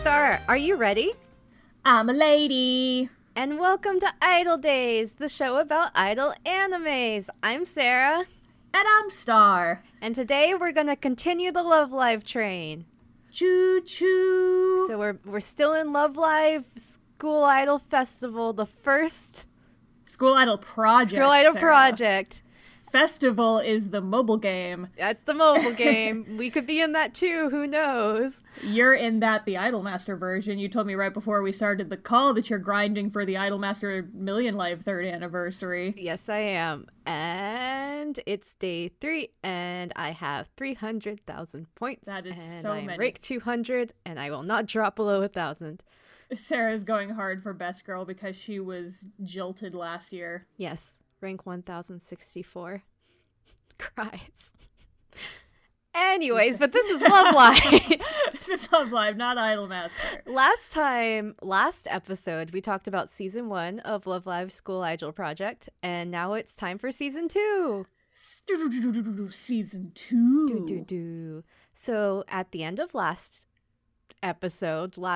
Star. Are you ready? I'm a lady. And welcome to iDOL Days, the show about idol animes. I'm Sarah. And I'm Star. And today we're going to continue the Love Live train. Choo choo. So we're still in Love Live School Idol Festival, the first School Idol Project. School Idol Sarah. Project. Festival is the mobile game. That's the mobile game. We could be in that too. Who knows? You're in that, the Idolmaster version. You told me right before we started the call that you're grinding for the Idolmaster Million Live 3rd anniversary. Yes, I am. And it's day 3, and I have 300,000 points. That is and so I'm many. rank 200, and I will not drop below 1,000. Sarah's going hard for Best Girl because she was jilted last year. Yes, rank 1064. Cries. Anyways, but this is Love Live. This is Love Live, not Idolmaster. Last episode, we talked about season 1 of Love Live School Idol Project, and now it's time for season 2. Season 2. So at the end of last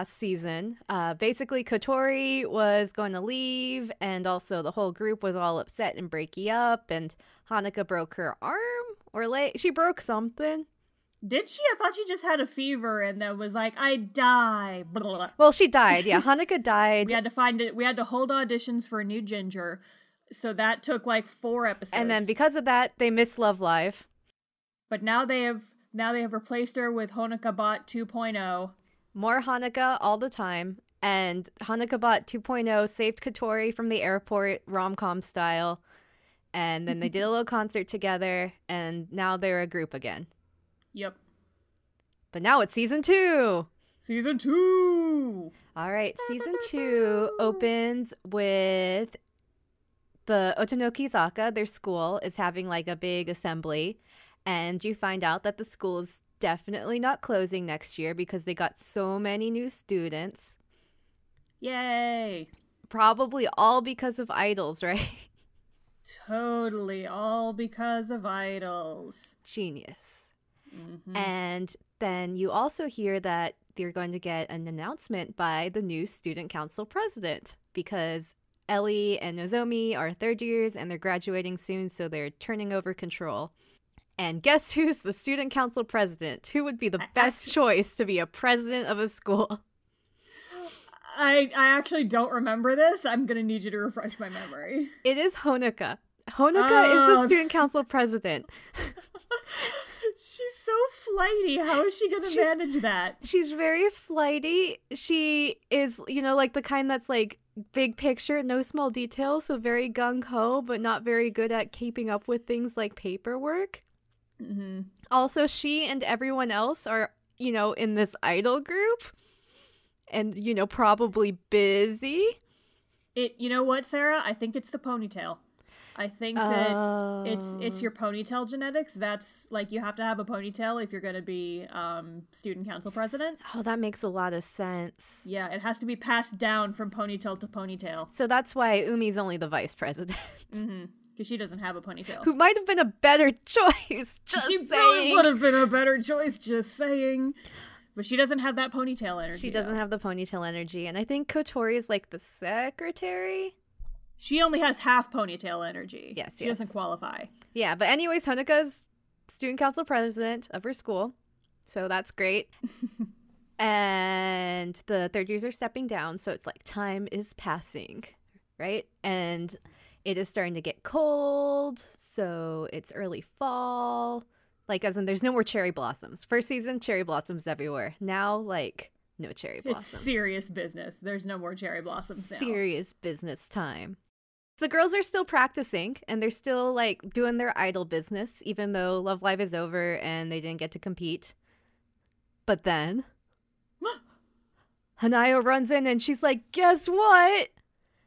season, basically Kotori was going to leave, and also the whole group was all upset and breaking up, and Hanukkah broke her arm or leg. She broke something. Did she? I thought she just had a fever and then was like, I die. Blah, blah, blah. Well, she died. Yeah, Hanukkah died. We had to find it. We had to hold auditions for a new Ginger. So that took like 4 episodes. And then because of that, they missed Love Live. But now they have replaced her with Hanukkah Bot 2.0. More Hanukkah all the time. And Hanukkah Bot 2.0 saved Kotori from the airport, rom-com style. And then they did a little concert together, and now they're a group again. Yep. But now it's season 2. Season 2. All right, season 2 opens with the Otonokizaka, their school, is having like a big assembly. And you find out that the school is definitely not closing next year because they got so many new students. Yay. Probably all because of idols, right? Totally all because of idols. Genius. Mm-hmm. And then you also hear that they're going to get an announcement by the new student council president because Ellie and Nozomi are 3rd years and they're graduating soon, so they're turning over control. And guess who's the student council president? Who would be the best choice to be a president of a school? I actually don't remember this. I'm going to need you to refresh my memory. It is Honoka. Honoka is the student council president. She's so flighty. How is she going to manage that? She's very flighty. She is, like the kind that's like big picture, no small details, so very gung-ho, but not very good at keeping up with things like paperwork. Mm-hmm. Also, she and everyone else are, in this idol group. And, probably busy. You know what, Sarah? I think it's the ponytail. I think that it's your ponytail genetics. That's like you have to have a ponytail if you're going to be student council president. Oh, that makes a lot of sense. Yeah, it has to be passed down from ponytail to ponytail. So that's why Umi's only the vice president. Mm-hmm. Because she doesn't have a ponytail. Who might have been a better choice. She probably would have been a better choice, just saying. But she doesn't have that ponytail energy. She doesn't have the ponytail energy. And I think Kotori is like the secretary. She only has half ponytail energy. Yes, She doesn't qualify. Yeah, but anyways, Honoka's student council president of her school. So that's great. And the 3rd years are stepping down. So it's like time is passing, right? And it is starting to get cold. So it's early fall. Like, as in, there's no more cherry blossoms. First season, cherry blossoms everywhere. Now, like, no cherry blossoms. It's serious business. There's no more cherry blossoms now. Serious business time. The girls are still practicing, and they're still, like, doing their idol business, even though Love Live is over and they didn't get to compete. But then, Hanayo runs in and she's like, guess what?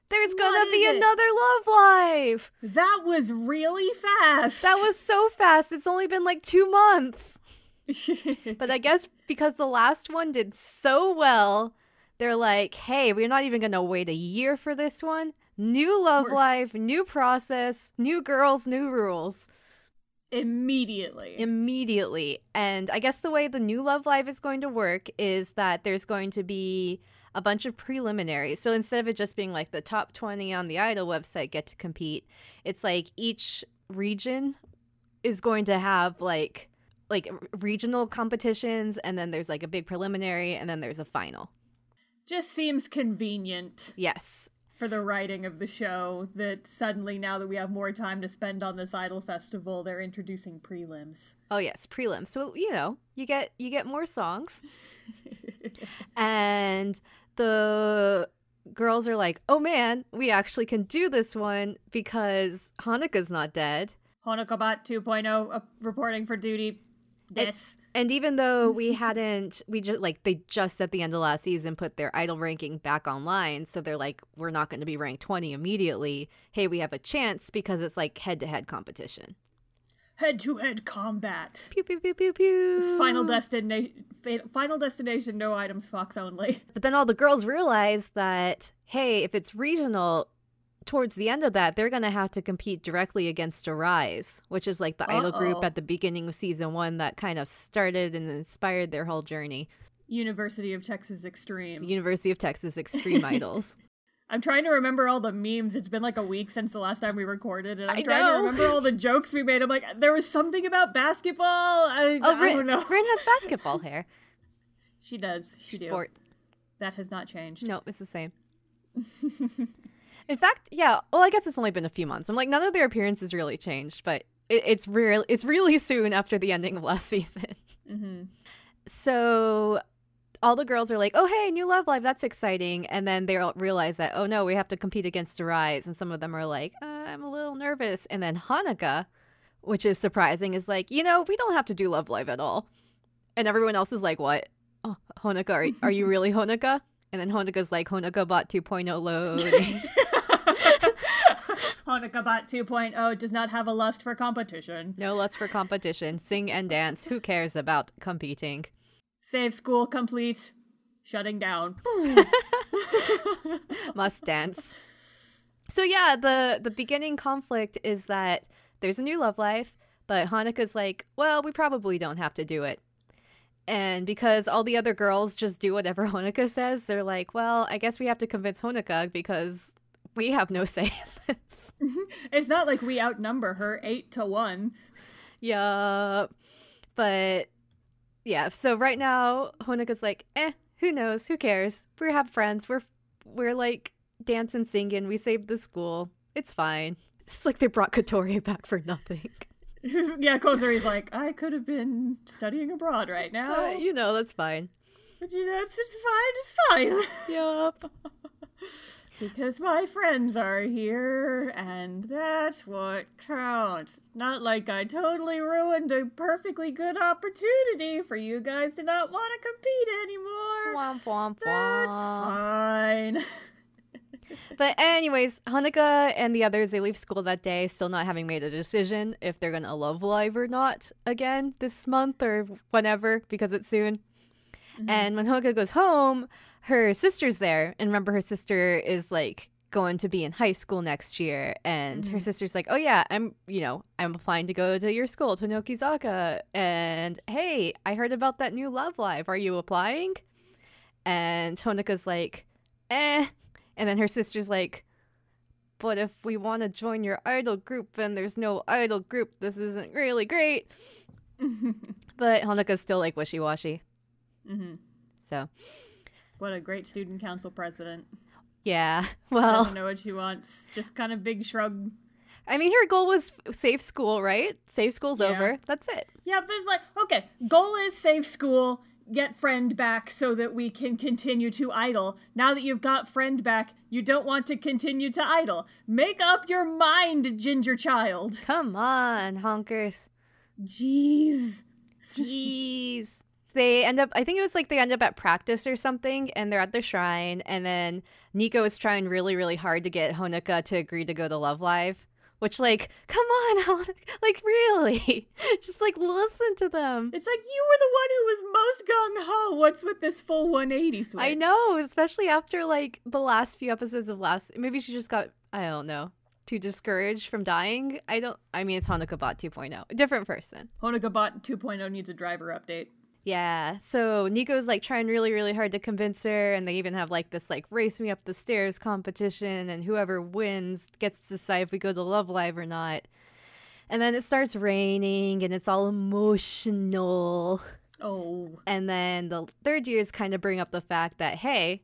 There's gonna be another Love Live! That was really fast! That was so fast. It's only been like 2 months. But I guess because the last one did so well, they're like, hey, we're not even gonna wait a year for this one. New Love Live, new process, new girls, new rules. Immediately. And I guess the way the new Love Live is going to work is that there's going to be a bunch of preliminaries. So instead of it just being like the top 20 on the iDOL website get to compete, it's like each region is going to have like regional competitions, and then there's like a big preliminary, and then there's a final. Just seems convenient. Yes. For the writing of the show, that suddenly, now that we have more time to spend on this iDOL festival, they're introducing prelims. Oh yes, prelims. So you get more songs, and the girls are like, "Oh man, we actually can do this one because Hanukah's not dead." Honokabot 2.0 reporting for duty. Yes. And even though they just at the end of last season put their iDOL ranking back online, so they're like, we're not going to be ranked 20 immediately. Hey, we have a chance because it's like head-to-head competition. Head-to-head combat. Pew, pew, pew, pew, pew. Final destination, no items, Fox only. But then all the girls realize that, hey, if it's regional, towards the end of that, they're going to have to compete directly against Arise, which is like the iDOL group at the beginning of season 1 that kind of started and inspired their whole journey. University of Texas Extreme idols. I'm trying to remember all the memes. It's been like a week since the last time we recorded, and I'm trying to remember all the jokes we made. I'm like, there was something about basketball. I don't know. Rin has basketball hair. She does. Sport. That has not changed. No, it's the same. In fact, yeah. Well, I guess it's only been a few months. I'm like, none of their appearances really changed, but it's really soon after the ending of last season. Mm-hmm. So all the girls are like, oh, hey, new Love Live. That's exciting. And then they all realize that, oh, no, we have to compete against Arise. And some of them are like, I'm a little nervous. And then Hanukah, which is surprising, is like, we don't have to do Love Live at all. And everyone else is like, what? Oh, Hanukah, are you really Hanukah? And then Honukah's like, Honukahbot 2.0 loading. Honukahbot 2.0 does not have a lust for competition. No lust for competition. Sing and dance. Who cares about competing? Save school complete. Shutting down. Must dance. So yeah, the beginning conflict is that there's a new Love Life, but Hanukah's like, well, we probably don't have to do it. And because all the other girls just do whatever Hanukah says, they're like, well, I guess we have to convince Hanukah because we have no say in this. It's not like we outnumber her 8-1. Yeah. But yeah, so right now Hanukah's like, who knows? Who cares? We have friends. We're like dancing, singing. We saved the school. It's fine. It's like they brought Katori back for nothing. Yeah, Katori's like, I could have been studying abroad right now. That's fine. But it's fine. Yup. Because my friends are here, and that's what counts. It's not like I totally ruined a perfectly good opportunity for you guys to not want to compete anymore. Womp, womp, that's womp. fine. But anyways, Hanukah and the others, they leave school that day, still not having made a decision if they're going to Love Live or not again this month or whenever, because it's soon. Mm-hmm. And when Hanukah goes home, her sister's there. And remember, her sister is like going to be in high school next year. And her sister's like, oh yeah, I'm applying to go to your school, to Nokizaka. And hey, I heard about that new Love Live. Are you applying? And Hanukah's like, And then her sister's like, but if we want to join your iDOL group and there's no iDOL group, this isn't really great. But Hanukah's still like wishy-washy. Mm-hmm. So. What a great student council president. Yeah, well. Doesn't know what she wants. Just kind of big shrug. I mean, her goal was save school, right? Save school's over. That's it. Yeah, but it's like, okay, goal is save school. Get friend back so that we can continue to iDOL. Now that you've got friend back, you don't want to continue to iDOL. Make up your mind, ginger child. Come on, honkers. Jeez. They end up, I think it was like they end up at practice or something, and they're at the shrine, and then Nico is trying really, really hard to get Hanukah to agree to go to Love Live. Which, like, come on, like, really? Just, like, listen to them. It's like, you were the one who was most gung-ho. What's with this full 180 switch? I know, especially after, like, the last few episodes of maybe she just got, I don't know, to discourage from dying. I mean, it's Honoka Bot 2.0. Different person. Honoka Bot 2.0 needs a driver update. Yeah, so Nico's like trying really, really hard to convince her, and they even have like this like race me up the stairs competition, and whoever wins gets to decide if we go to Love Live or not. And then it starts raining, and it's all emotional. Oh. And then the third years kind of bring up the fact that, hey,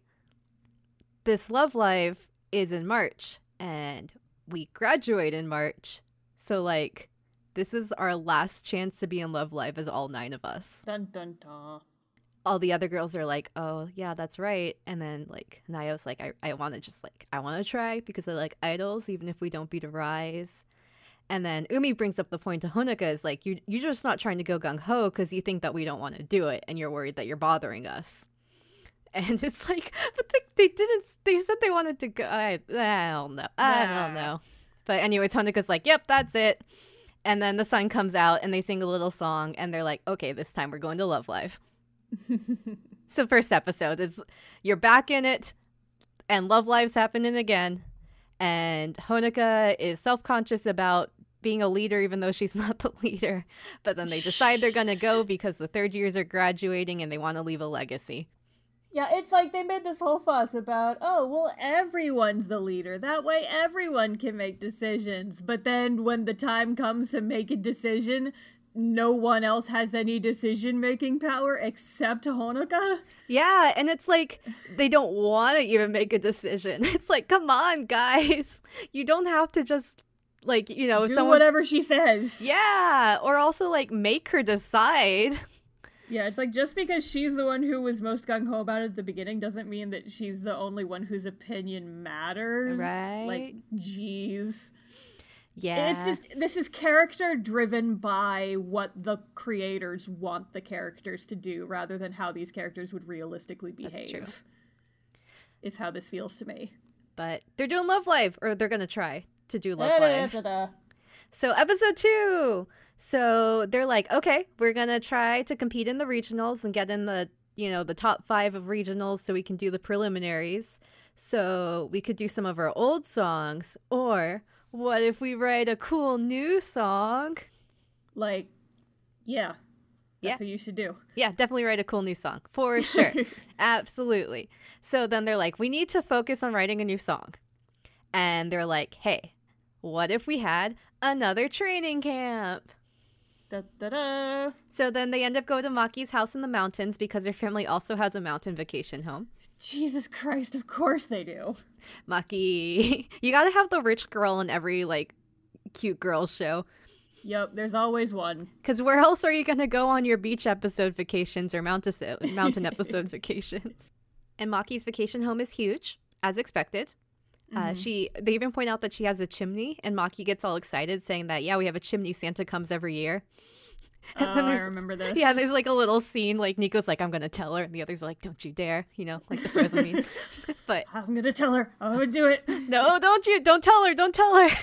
this Love Live is in March, and we graduate in March. So like, this is our last chance to be in Love Live as all 9 of us. Dun dun dun. All the other girls are like, oh, yeah, that's right. And then, like, Naya's like, I want to just, like, I want to try because I like idols, even if we don't beat a rise. And then Umi brings up the point to Honoka is like, you're just not trying to go gung-ho because you think that we don't want to do it and you're worried that you're bothering us. And it's like, but they said they wanted to go. I don't know. I don't know. But anyway, Honoka's like, yep, that's it. And then the sun comes out and they sing a little song and they're like, okay, this time we're going to Love Live. So first episode is you're back in it and Love Live's happening again. And Honoka is self-conscious about being a leader even though she's not the leader. But then they decide they're going to go because the third years are graduating and they want to leave a legacy. Yeah, it's like they made this whole fuss about, oh, well, everyone's the leader. That way everyone can make decisions. But then when the time comes to make a decision, no one else has any decision-making power except Honoka. Yeah, and it's like they don't want to even make a decision. It's like, come on, guys. You don't have to just, like, you know, do whatever she says. Yeah, or also, like, make her decide. Yeah, it's like just because she's the one who was most gung-ho about it at the beginning doesn't mean that she's the only one whose opinion matters. Right. Like, jeez. Yeah. It's just, this is character driven by what the creators want the characters to do rather than how these characters would realistically behave. That's true. Is how this feels to me. But they're doing Love Live, or they're going to try to do Love Live. So episode 2. So they're like, okay, we're going to try to compete in the regionals and get in the, you know, the top 5 of regionals so we can do the preliminaries. So we could do some of our old songs, or what if we write a cool new song? Like, yeah. That's what you should do. Yeah, definitely write a cool new song. For sure. Absolutely. So then they're like, we need to focus on writing a new song. And they're like, hey, what if we had another training camp? Da, da, da. So then they end up going to Maki's house in the mountains because their family also has a mountain vacation home. Jesus Christ, of course they do. Maki, you gotta have the rich girl in every, like, cute girl show. Yep, there's always one. Because where else are you gonna go on your beach episode vacations or mountain episode vacations? And Maki's vacation home is huge, as expected. They even point out that she has a chimney, and Maki gets all excited, saying that, yeah, we have a chimney. Santa comes every year. I remember this. Yeah, there's like a little scene, like Nico's like, I'm gonna tell her, and the others are like, don't you dare, you know, like the Frozen meme. But I'm gonna tell her. I'm gonna do it. No, don't tell her.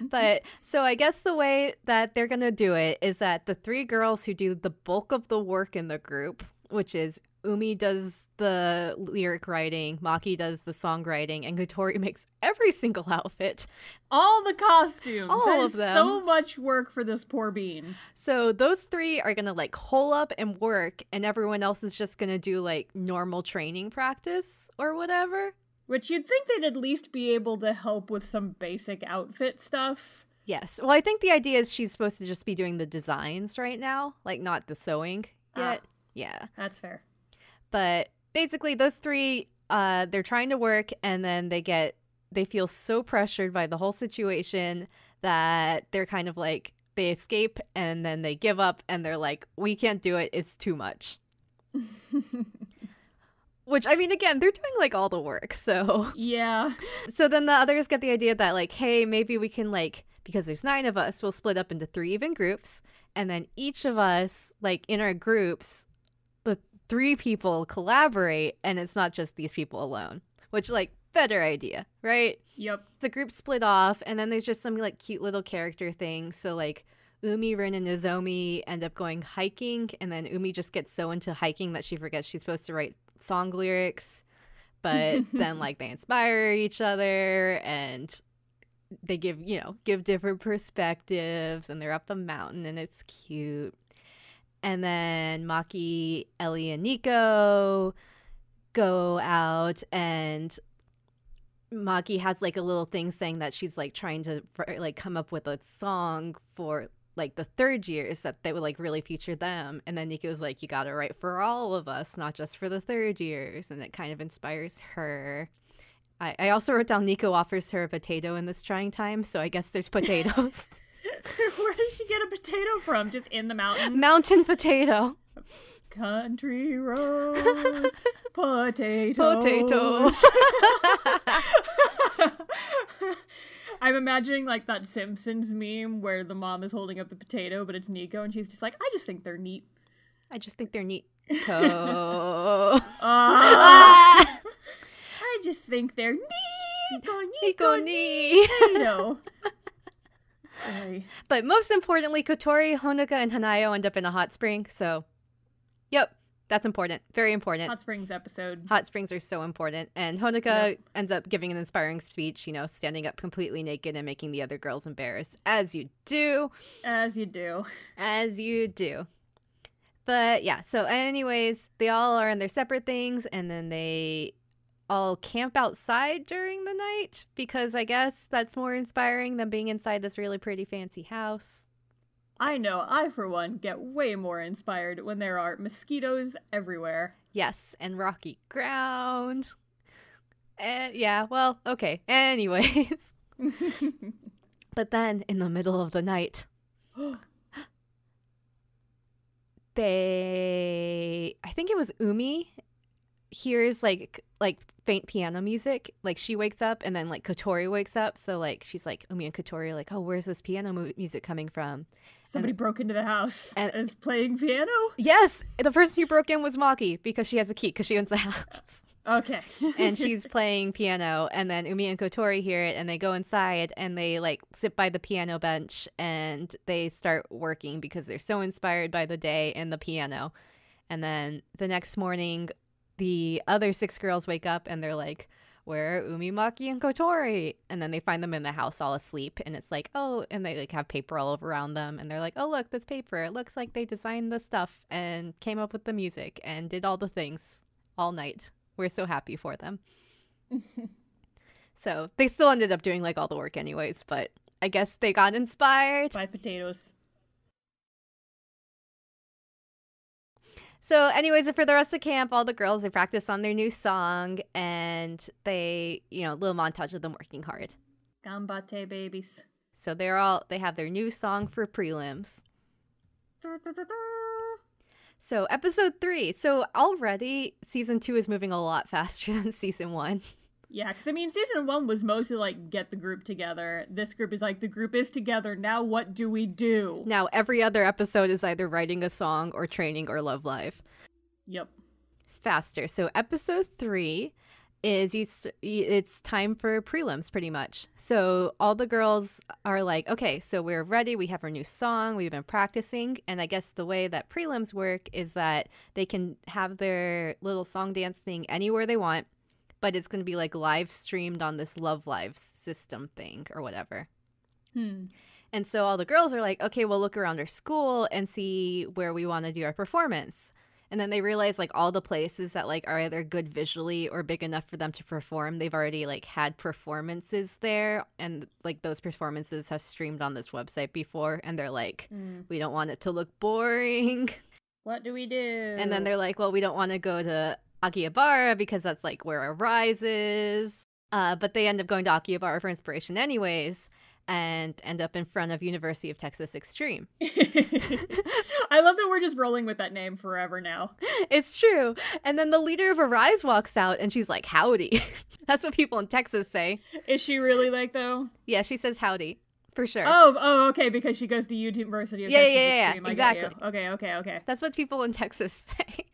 But so I guess the way that they're gonna do it is that the 3 girls who do the bulk of the work in the group, which is Umi does the lyric writing, Maki does the songwriting, and Gotori makes every single outfit. All the costumes. All of them. So much work for this poor bean. So those 3 are gonna like hole up and work, and everyone else is just gonna do like normal training practice or whatever. Which you'd think they'd at least be able to help with some basic outfit stuff. Yes. Well, I think the idea is she's supposed to just be doing the designs right now, like not the sewing yet. Yeah. That's fair. But basically those 3, they're trying to work, and then they feel so pressured by the whole situation that they're kind of like, they escape and then they give up and they're like, we can't do it. It's too much. Which, I mean, again, they're doing like all the work. So yeah. So then the others get the idea that like, hey, maybe we can like, because there's 9 of us, we'll split up into 3 even groups. And then each of us, like in our groups, 3 people collaborate, and it's not just these people alone, which, like, better idea, right? Yep. The group split off, and then there's just some, like, cute little character things. So, like, Umi, Rin, and Nozomi end up going hiking, and then Umi just gets so into hiking that she forgets she's supposed to write song lyrics. But then, like, they inspire each other, and they give different perspectives, and they're up a mountain, and it's cute. And then Maki, Ellie, and Nico go out, and Maki has like a little thing saying that she's like trying to like come up with a song for like the third years that they would like really feature them. And then Nico's like, you gotta write for all of us, not just for the third years. And it kind of inspires her. I also wrote down Nico offers her a potato in this trying time, so I guess there's potatoes. Where did she get a potato from? Just in the mountains? Mountain potato. Country roads, potatoes. Potatoes. I'm imagining like that Simpsons meme where the mom is holding up the potato, but it's Nico, and she's just like, I just think they're neat. I just think they're neat. I just think they're Nico. Potato. But most importantly, Kotori, Honoka, and Hanayo end up in a hot spring, so yep, that's important. Very important. Hot Springs episode. Hot springs are so important. And Honoka ends up giving an inspiring speech, standing up completely naked and making the other girls embarrassed. As you do. As you do. As you do. But yeah, so anyways, they all are in their separate things, and then they all camp outside during the night because I guess that's more inspiring than being inside this really pretty fancy house. I know, I for one get way more inspired when there are mosquitoes everywhere. Yes, and rocky ground. Yeah, well, okay. Anyways. But then in the middle of the night, I think it was Umi hears like faint piano music. Like she wakes up, and then like Kotori wakes up, so like she's like, Umi and Kotori are like, oh, where's this piano music coming from? Somebody broke into the house and is playing piano? Yes, the person who broke in was Maki because she has a key because she owns the house. Okay. And she's playing piano, and then Umi and Kotori hear it, and they go inside, and they like sit by the piano bench, and they start working because they're so inspired by the day and the piano. And then the next morning, the other 6 girls wake up, and they're like, where are Umi, Maki, and Kotori? And then they find them in the house all asleep, and it's like, oh, and they like have paper all over around them, and they're like, oh, look, this paper. It looks like they designed the stuff and came up with the music and did all the things all night. We're so happy for them. So they still ended up doing like all the work anyways, but I guess they got inspired. By potatoes. So anyways, for the rest of camp, all the girls, they practice on their new song, and they, little montage of them working hard. Gambate babies. So they have their new song for prelims. So episode 3. So already season 2 is moving a lot faster than season 1. Yeah, because I mean, season 1 was mostly like, get the group together. This group is like, the group is together. Now what do we do? Now every other episode is either writing a song or training or Love Live. Yep. Faster. So episode 3 is it's time for prelims pretty much. So all the girls are like, okay, so we're ready. We have our new song. We've been practicing. And I guess the way that prelims work is that they can have their little song dance thing anywhere they want, but it's going to be like live streamed on this Love Live system thing or whatever. And so all the girls are like, okay, we'll look around our school and see where we want to do our performance. And then they realize like all the places that like are either good visually or big enough for them to perform, they've already like had performances there, and like those performances have streamed on this website before, and they're like, we don't want it to look boring. What do we do? And then they're like, well, we don't want to go to Akihabara because that's like where our rise is. But they end up going to Akihabara for inspiration anyways, and end up in front of University of Texas Extreme. I love that we're just rolling with that name forever now. It's true. And then the leader of Arise walks out, and she's like, howdy. That's what people in Texas say. Is she really like, though? Yeah, she says howdy. For sure. Oh, okay, because she goes to University of Texas Extreme. Yeah, exactly. Okay. That's what people in Texas say.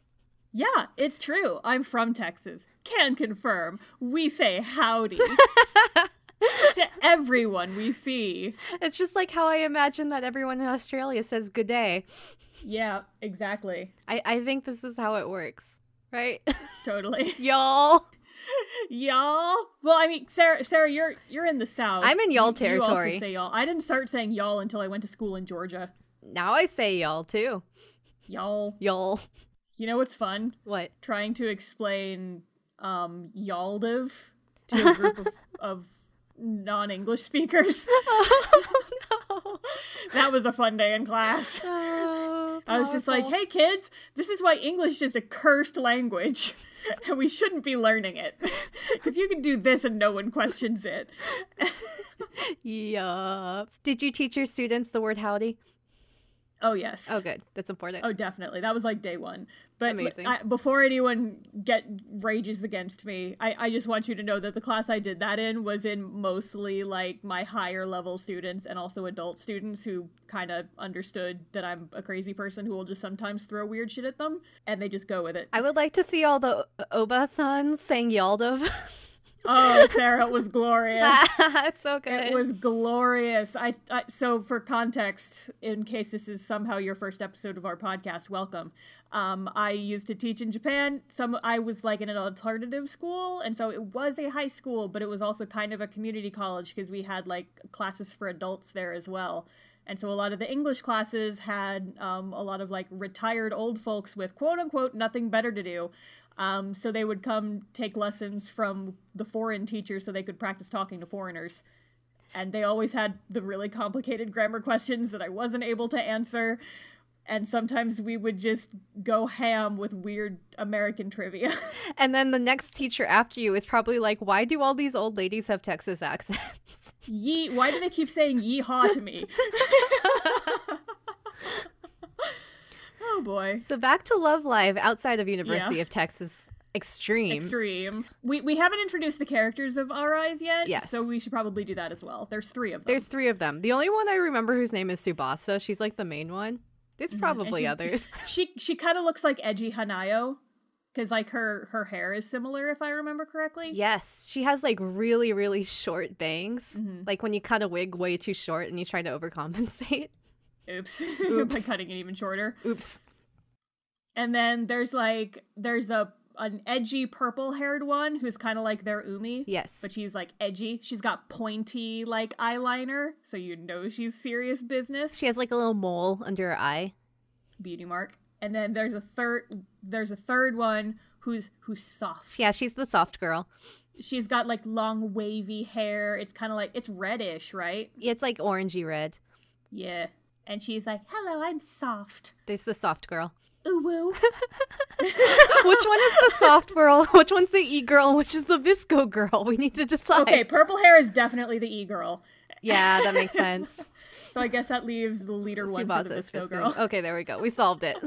Yeah, it's true. I'm from Texas. Can confirm. We say howdy. To everyone we see. It's just like how I imagine that everyone in Australia says good day. Yeah, exactly. I think this is how it works, right? Totally. Y'all. Y'all. Well, I mean, Sarah, you're in the South. I'm in y'all You also territory. say y'all. I didn't start saying y'all until I went to school in Georgia. Now I say y'all too. Y'all. Y'all. You know what's fun? What? Trying to explain y'aldiv to a group of non-English speakers. Oh, no. That was a fun day in class. Oh, I was just like, hey kids, this is why English is a cursed language. And we shouldn't be learning it. Because you can do this and no one questions it. Yup. Did you teach your students the word howdy? Oh, yes. Oh, good. That's important. Oh, definitely. That was like day one. But amazing. Before anyone rages against me, I just want you to know that the class I did that in was in mostly like my higher level students and also adult students who kind of understood that I'm a crazy person who will just sometimes throw weird shit at them, and they just go with it. I would like to see all the Oba-sans saying Yaldov. Oh, Sarah, it was glorious. It's so good. It was glorious. So for context, in case this is somehow your first episode of our podcast, welcome. I used to teach in Japan. I was like in an alternative school, and so it was a high school, but it was also kind of a community college because we had like classes for adults there as well. And so a lot of the English classes had a lot of like retired old folks with quote unquote nothing better to do. So they would come take lessons from the foreign teachers so they could practice talking to foreigners. And they always had the really complicated grammar questions that I wasn't able to answer. And sometimes we would just go ham with weird American trivia. And then the next teacher after you is probably like, why do all these old ladies have Texas accents? Why do they keep saying yeehaw to me? Oh boy. So back to Love Live outside of University of Texas Extreme. We haven't introduced the characters of Our Eyes yet. Yes. So we should probably do that as well. There's 3 of them. There's 3 of them. The only one I remember whose name is Tsubasa. She's like the main one. There's probably others. She kind of looks like edgy Hanayo. Because like her hair is similar, if I remember correctly. Yes. She has like really, really short bangs. Mm-hmm. Like when you cut a wig way too short and you try to overcompensate. Oops. Oops. By cutting it even shorter. Oops. And then there's an edgy purple-haired one who's kind of like their Umi. Yes. But she's like edgy. She's got pointy like eyeliner, so you know she's serious business. She has like a little mole under her eye. Beauty mark. And then there's a third one who's soft. Yeah, she's the soft girl. She's got like long wavy hair. It's kind of like, it's reddish, right? It's like orangey red. Yeah. And she's like, hello, I'm soft. There's the soft girl. Ooh woo. Which one is the soft girl? Which one's the e-girl? And which is the visco girl? We need to decide. Okay, purple hair is definitely the e-girl. Yeah, that makes sense. So I guess that leaves the leader one for the visco girl. Okay, there we go. We solved it.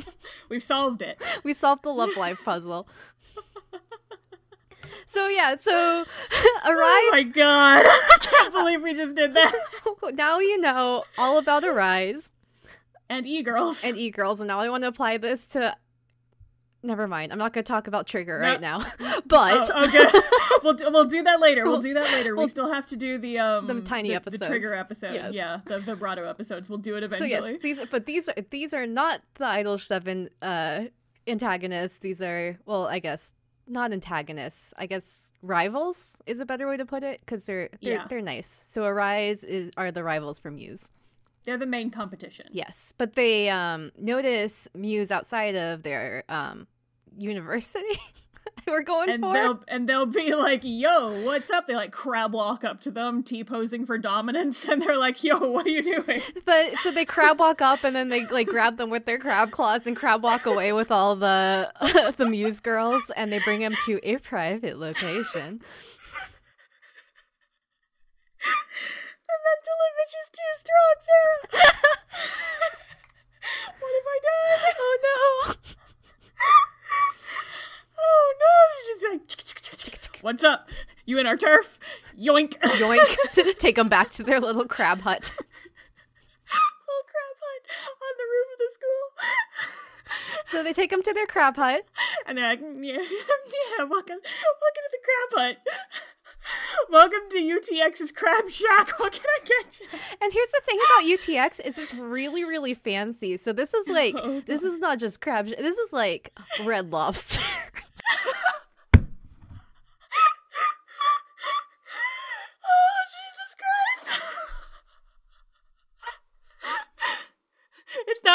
We've solved it. We solved the Love Live puzzle. So yeah, so Arise. Oh my god. I can't believe we just did that. Now you know all about Arise. And e-girls. And e-girls, and now I want to apply this to... Never mind. I'm not going to talk about Trigger right now. But... Oh, okay. We'll do that later. We'll do that later. We still have to do the tiny episodes. The Trigger episode. Yes. Yeah, the vibrato episodes. We'll do it eventually. So yes, these are not the iDOL 7 antagonists. These are, well, I guess not antagonists. I guess rivals is a better way to put it, because they're nice. So Arise are the rivals for Muse. They're the main competition. Yes, but they notice Muse outside of their university. We're going for, and they'll be like, "Yo, what's up?" They like crab walk up to them, T-posing for dominance, and they're like, "Yo, what are you doing?" But so they crab walk up, and then they like grab them with their crab claws and crab walk away with all the the Muse girls, and they bring them to a private location. The mental image is too strong, Sarah. What have I done? Oh no! Oh no! She's like, "What's up? You in our turf? Yoink! Yoink! Take them back to their little crab hut. Little crab hut on the roof of the school. So they take them to their crab hut, and they're like, "Yeah, welcome to the crab hut. Welcome to UTX's Crab Shack. What can I get you?" And here's the thing about UTX is it's really, really fancy. So this is like, this is not just this is like Red Lobster.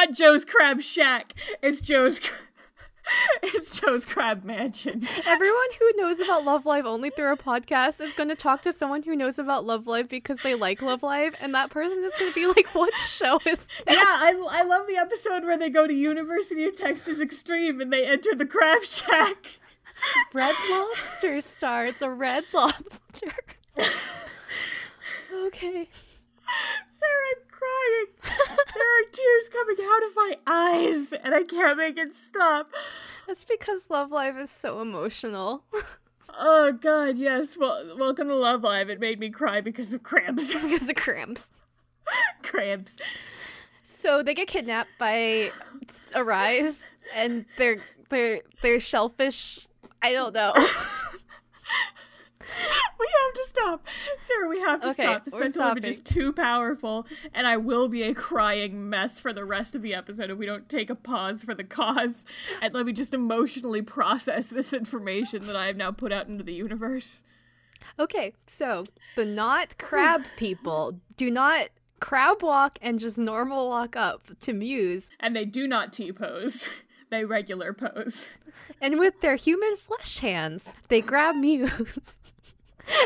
not Joe's Crab Shack. It's Joe's Crab Mansion. Everyone who knows about Love Live only through a podcast is going to talk to someone who knows about Love Live because they like Love Live, and that person is going to be like, what show is this? Yeah, I love the episode where they go to University of Texas Extreme and they enter the Crab Shack. Red Lobster star. It's a red lobster. Okay. Sarah, I'm crying. There are tears coming out of my eyes, and I can't make it stop. That's because Love Live is so emotional. Oh, God, yes. Well, welcome to Love Live. It made me cry because of cramps. Because of cramps. Cramps. So they get kidnapped by Arise, and they're shellfish. I don't know. We have to stop. Sarah, we have to stop. This mental image is too powerful, and I will be a crying mess for the rest of the episode if we don't take a pause for the cause and let me just emotionally process this information that I have now put out into the universe. Okay, so the not crab people do not crab walk and just normal walk up to Muse. And they do not T-pose. They regular pose. And with their human flesh hands, they grab Muse.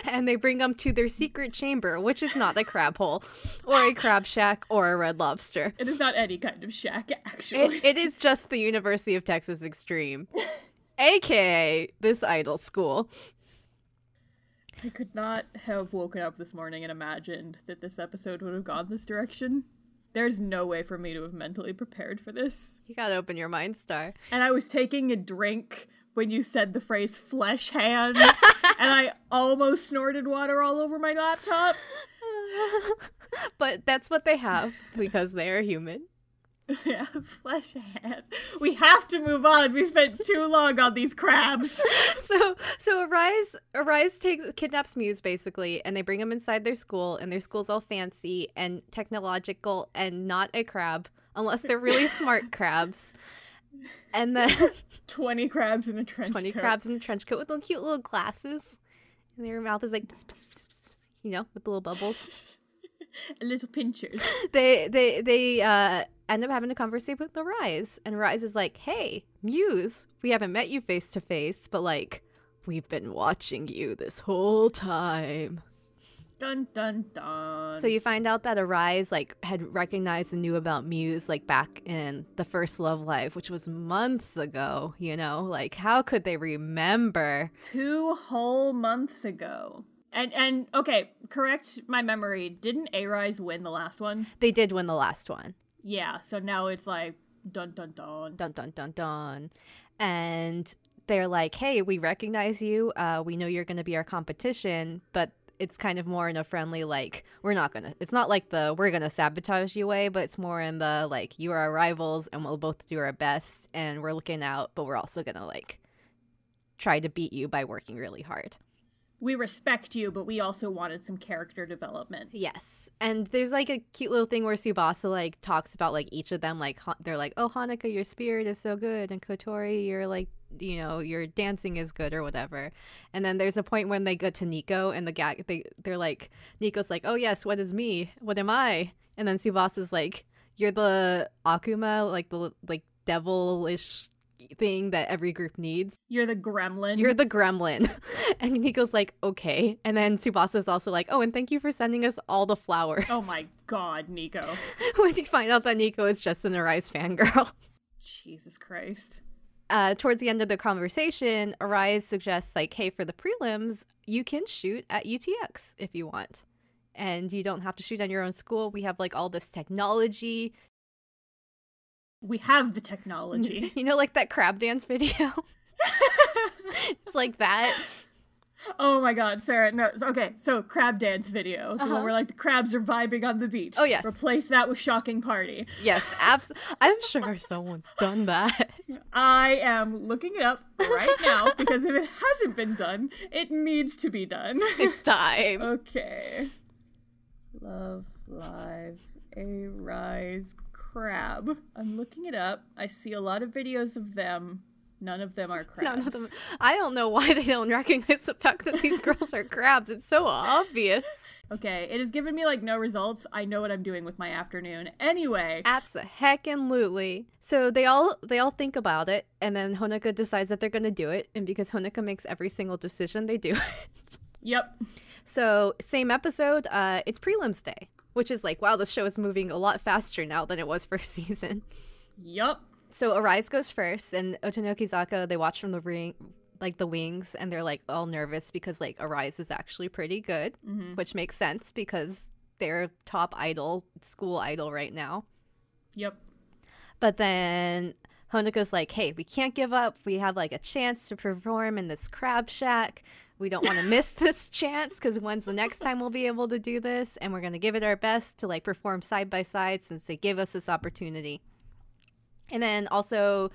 And they bring them to their secret chamber, which is not a crab hole, or a crab shack, or a Red Lobster. It is not any kind of shack, actually. It is just the University of Texas Extreme, aka this iDOL school. I could not have woken up this morning and imagined that this episode would have gone this direction. There's no way for me to have mentally prepared for this. You gotta open your mind, Star. And I was taking a drink when you said the phrase flesh hands, and I almost snorted water all over my laptop. But that's what they have, because they are human. Yeah, flesh hands. We have to move on. We spent too long on these crabs. So Arise kidnaps Muse, basically, and they bring him inside their school, and their school's all fancy and technological and not a crab, unless they're really smart crabs. And then 20 crabs in a trench coat. 20 crabs in a trench coat with little cute little glasses. And their mouth is like, you know, with the little bubbles. Little pinchers. They end up having a conversation with Arise. And Arise is like, hey, Muse, we haven't met you face to face, but like, we've been watching you this whole time. Dun, dun, dun. So you find out that Arise like had recognized and knew about Muse like back in the first Love Live, which was months ago, you know? Like, how could they remember? 2 whole months ago. And okay, correct my memory. Didn't Arise win the last one? They did win the last one. Yeah, so now it's like dun dun dun. Dun dun dun dun. And they're like, hey, we recognize you. We know you're gonna be our competition, but it's kind of more in a friendly, like, it's not like we're gonna sabotage you way, but it's more in the, like, you are our rivals and we'll both do our best and we're looking out, but we're also gonna, like, try to beat you by working really hard. We respect you, but we also wanted some character development. Yes. And there's, like, a cute little thing where Tsubasa, like, talks about, like, each of them, like, they're like, oh, Hanukkah, your spirit is so good, and Kotori, you're, like, you know, your dancing is good or whatever. And then there's a point when they go to Nico and they're like, Nico's like, oh yes, what is me? What am I? And then Tsubasa's like, you're the Akuma, like the devilish thing that every group needs. You're the gremlin. You're the gremlin. And Nico's like, okay. And then Tsubasa's also like, oh, and thank you for sending us all the flowers. Oh my god, Nico. When you find out that Nico is just an Arise fangirl. Jesus Christ. Towards the end of the conversation, Arise suggests, like, hey, for the prelims, you can shoot at UTX if you want. And you don't have to shoot on your own school. We have, like, all this technology. We have the technology. You know, like that crab dance video? It's like that. Oh my god, Sarah, no, okay, so crab dance video, the one where, like, the crabs are vibing on the beach. Oh, yes. Replace that with Shocking Party. Yes, I'm sure someone's done that. I am looking it up right now, because if it hasn't been done, it needs to be done. It's time. Okay. Love Live, Arise, crab. I'm looking it up. I see a lot of videos of them. None of them are crabs. None of them. I don't know why they don't recognize the fact that these girls are crabs. It's so obvious. Okay, it has given me, like, no results. I know what I'm doing with my afternoon. Anyway. Abso-heckin-lutely. So they all think about it, and then Honoka decides that they're going to do it, and because Honoka makes every single decision, they do it. Yep. So, same episode, it's prelims day, which is like, wow, this show is moving a lot faster now than it was first season. Yup. So Arise goes first, and Otonoki Zaka, they watch from the ring, like the wings, and they're like all nervous because like Arise is actually pretty good, which makes sense because they're top idol, school idol right now. Yep. But then Honoka's like, hey, we can't give up. We have like a chance to perform in this crab shack. We don't want to miss this chance because when's the next time we'll be able to do this? And we're going to give it our best to like perform side by side since they give us this opportunity. And then also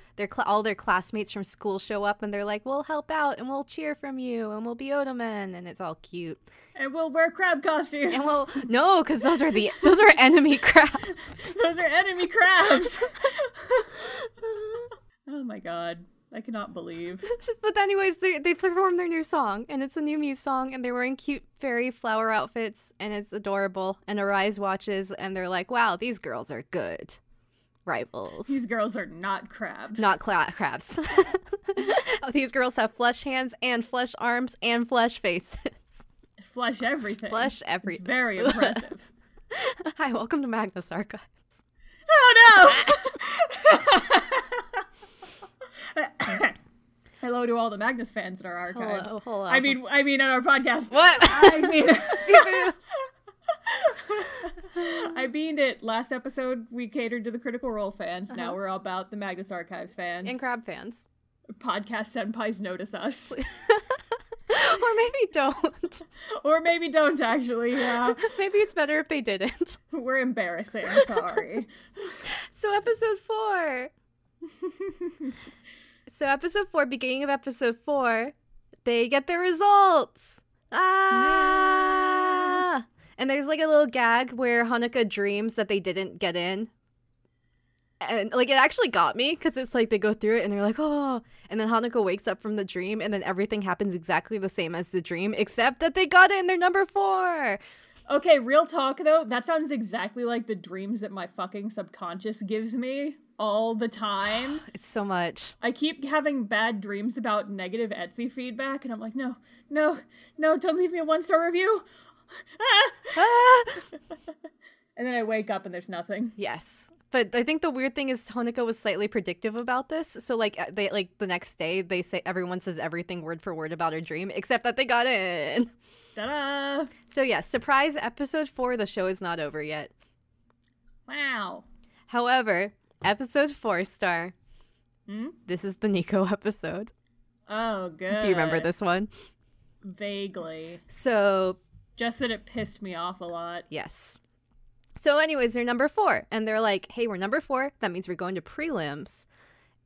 all their classmates from school show up and they're like, we'll help out and we'll cheer from you and we'll be Otomen, and it's all cute. And we'll wear crab costumes. And no, because those are enemy crabs. Those are enemy crabs. Oh my god. I cannot believe. But anyways, they perform their new song, and it's a new Muse song, and they're wearing cute fairy flower outfits, and it's adorable. And Arise watches, and they're like, wow, these girls are good. Rivals. These girls are not crabs. Not crabs. These girls have flesh hands and flesh arms and flesh faces. Flesh everything. Flesh everything. It's very impressive. Hi, welcome to Magnus Archives. Oh no! Hello to all the Magnus fans in our archives. Hello. I mean in our podcast. What? I mean it. Last episode, we catered to the Critical Role fans. Now we're all about the Magnus Archives fans. And crab fans. Podcast senpais notice us. Or maybe don't. Or maybe don't, actually, yeah. Maybe it's better if they didn't. We're embarrassing, sorry. So episode 4. Beginning of episode 4, they get their results. Ah! And there's like a little gag where Honoka dreams that they didn't get in. And like it actually got me because it's like they go through it and they're like, oh. And then Honoka wakes up from the dream and then everything happens exactly the same as the dream, except that they got it and they're number 4. Okay, real talk though, that sounds exactly like the dreams that my fucking subconscious gives me all the time. It's so much. I keep having bad dreams about negative Etsy feedback and I'm like, no, don't leave me a 1-star review. And then I wake up and there's nothing. Yes. But I think the weird thing is Honoka was slightly predictive about this. So like they like the next day they say everyone says everything word for word about her dream except that they got in. Ta-da! So yeah, surprise episode 4, the show is not over yet. Wow. However, episode 4 star. This is the Nico episode. Oh, good. Do you remember this one? Vaguely. So just that it pissed me off a lot. Yes. So anyways, they're number 4. And they're like, hey, we're number 4. That means we're going to prelims.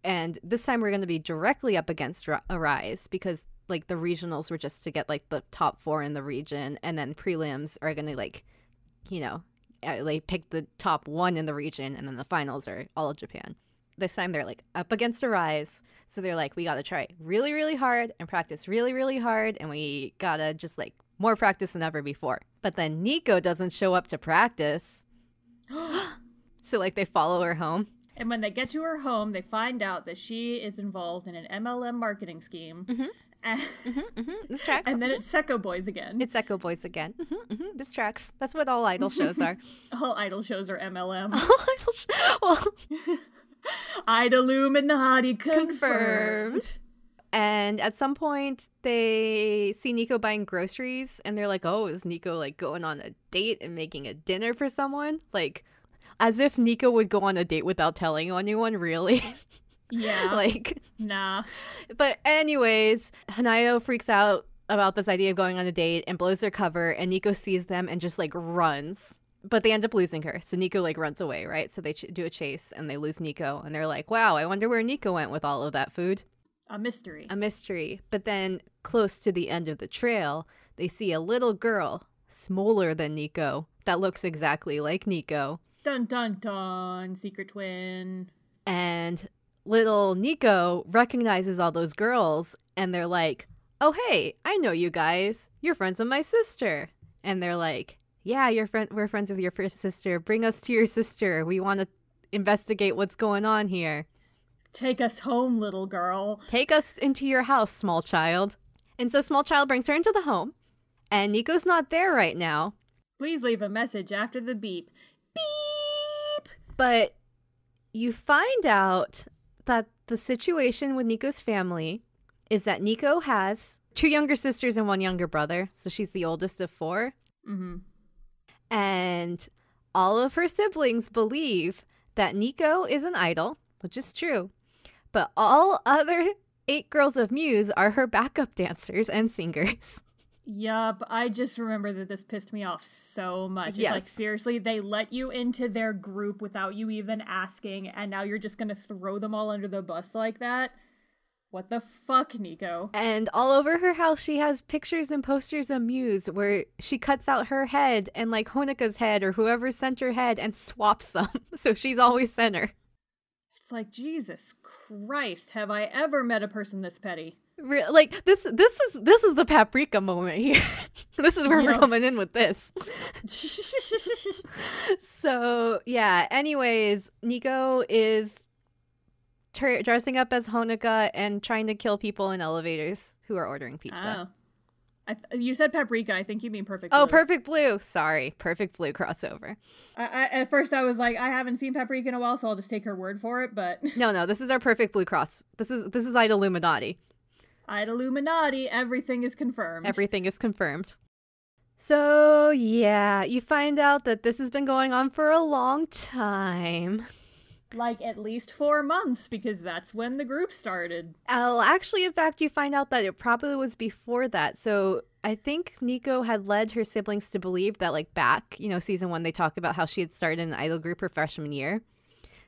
And this time we're going to be directly up against Arise because like the regionals were just to get like the top 4 in the region. And then prelims are going to like, you know, they pick the top 1 in the region. And then the finals are all of Japan. This time they're like up against Arise. So they're like, we got to try really, really hard and practice really, really hard. And we got to just like more practice than ever before. But then Nico doesn't show up to practice. So like they follow her home. And when they get to her home, they find out that she is involved in an MLM marketing scheme. This tracks. And then it's Secco Boys again. It's Secco Boys again. This tracks. That's what all idol shows are. All idol shows are MLM. Well, Idoluminati confirmed. And at some point, they see Nico buying groceries, and they're like, oh, is Nico, like, going on a date and making a dinner for someone? Like, as if Nico would go on a date without telling anyone, really? Yeah. Like, nah. But anyways, Hanayo freaks out about this idea of going on a date and blows their cover, and Nico sees them and just, like, runs. But they end up losing her, so Nico, like, runs away, right? So they do a chase, and they lose Nico, and they're like, wow, I wonder where Nico went with all of that food. A mystery. A mystery. But then, close to the end of the trail, they see a little girl, smaller than Nico, that looks exactly like Nico. Dun dun dun, secret twin. And little Nico recognizes all those girls, and they're like, oh hey, I know you guys. You're friends with my sister. And they're like, yeah, we're friends with your first sister. Bring us to your sister. We want to investigate what's going on here. Take us home, little girl. Take us into your house, small child. And so small child brings her into the home, and Nico's not there right now. Please leave a message after the beep. Beep! But you find out that the situation with Nico's family is that Nico has 2 younger sisters and 1 younger brother. So she's the oldest of 4. Mm-hmm. And all of her siblings believe that Nico is an idol, which is true. But all other 8 girls of Muse are her backup dancers and singers. Yup, I just remember that this pissed me off so much. Yes. It's like, seriously, they let you into their group without you even asking, and now you're just gonna throw them all under the bus like that? What the fuck, Nico? And all over her house, she has pictures and posters of Muse where she cuts out her head and like Honika's head or whoever sent her head and swaps them. So she's always center. It's like, Jesus Christ, have I ever met a person this petty? Like this is the paprika moment here. This is where we're coming in with this. So yeah, anyways, Nico is dressing up as Honika and trying to kill people in elevators who are ordering pizza. Oh. You said paprika. I think you mean Perfect Blue. Oh, Perfect Blue. Sorry. Perfect Blue crossover. At first I was like, I haven't seen paprika in a while, so I'll just take her word for it, but... No, this is our Perfect Blue cross. This is iDOL. iDOL, everything is confirmed. Everything is confirmed. So, yeah, you find out that this has been going on for a long time. Like, at least 4 months, because that's when the group started. Oh, actually, in fact, you find out that it probably was before that. So I think Nico had led her siblings to believe that, like, back, season 1, they talked about how she had started an idol group her freshman year.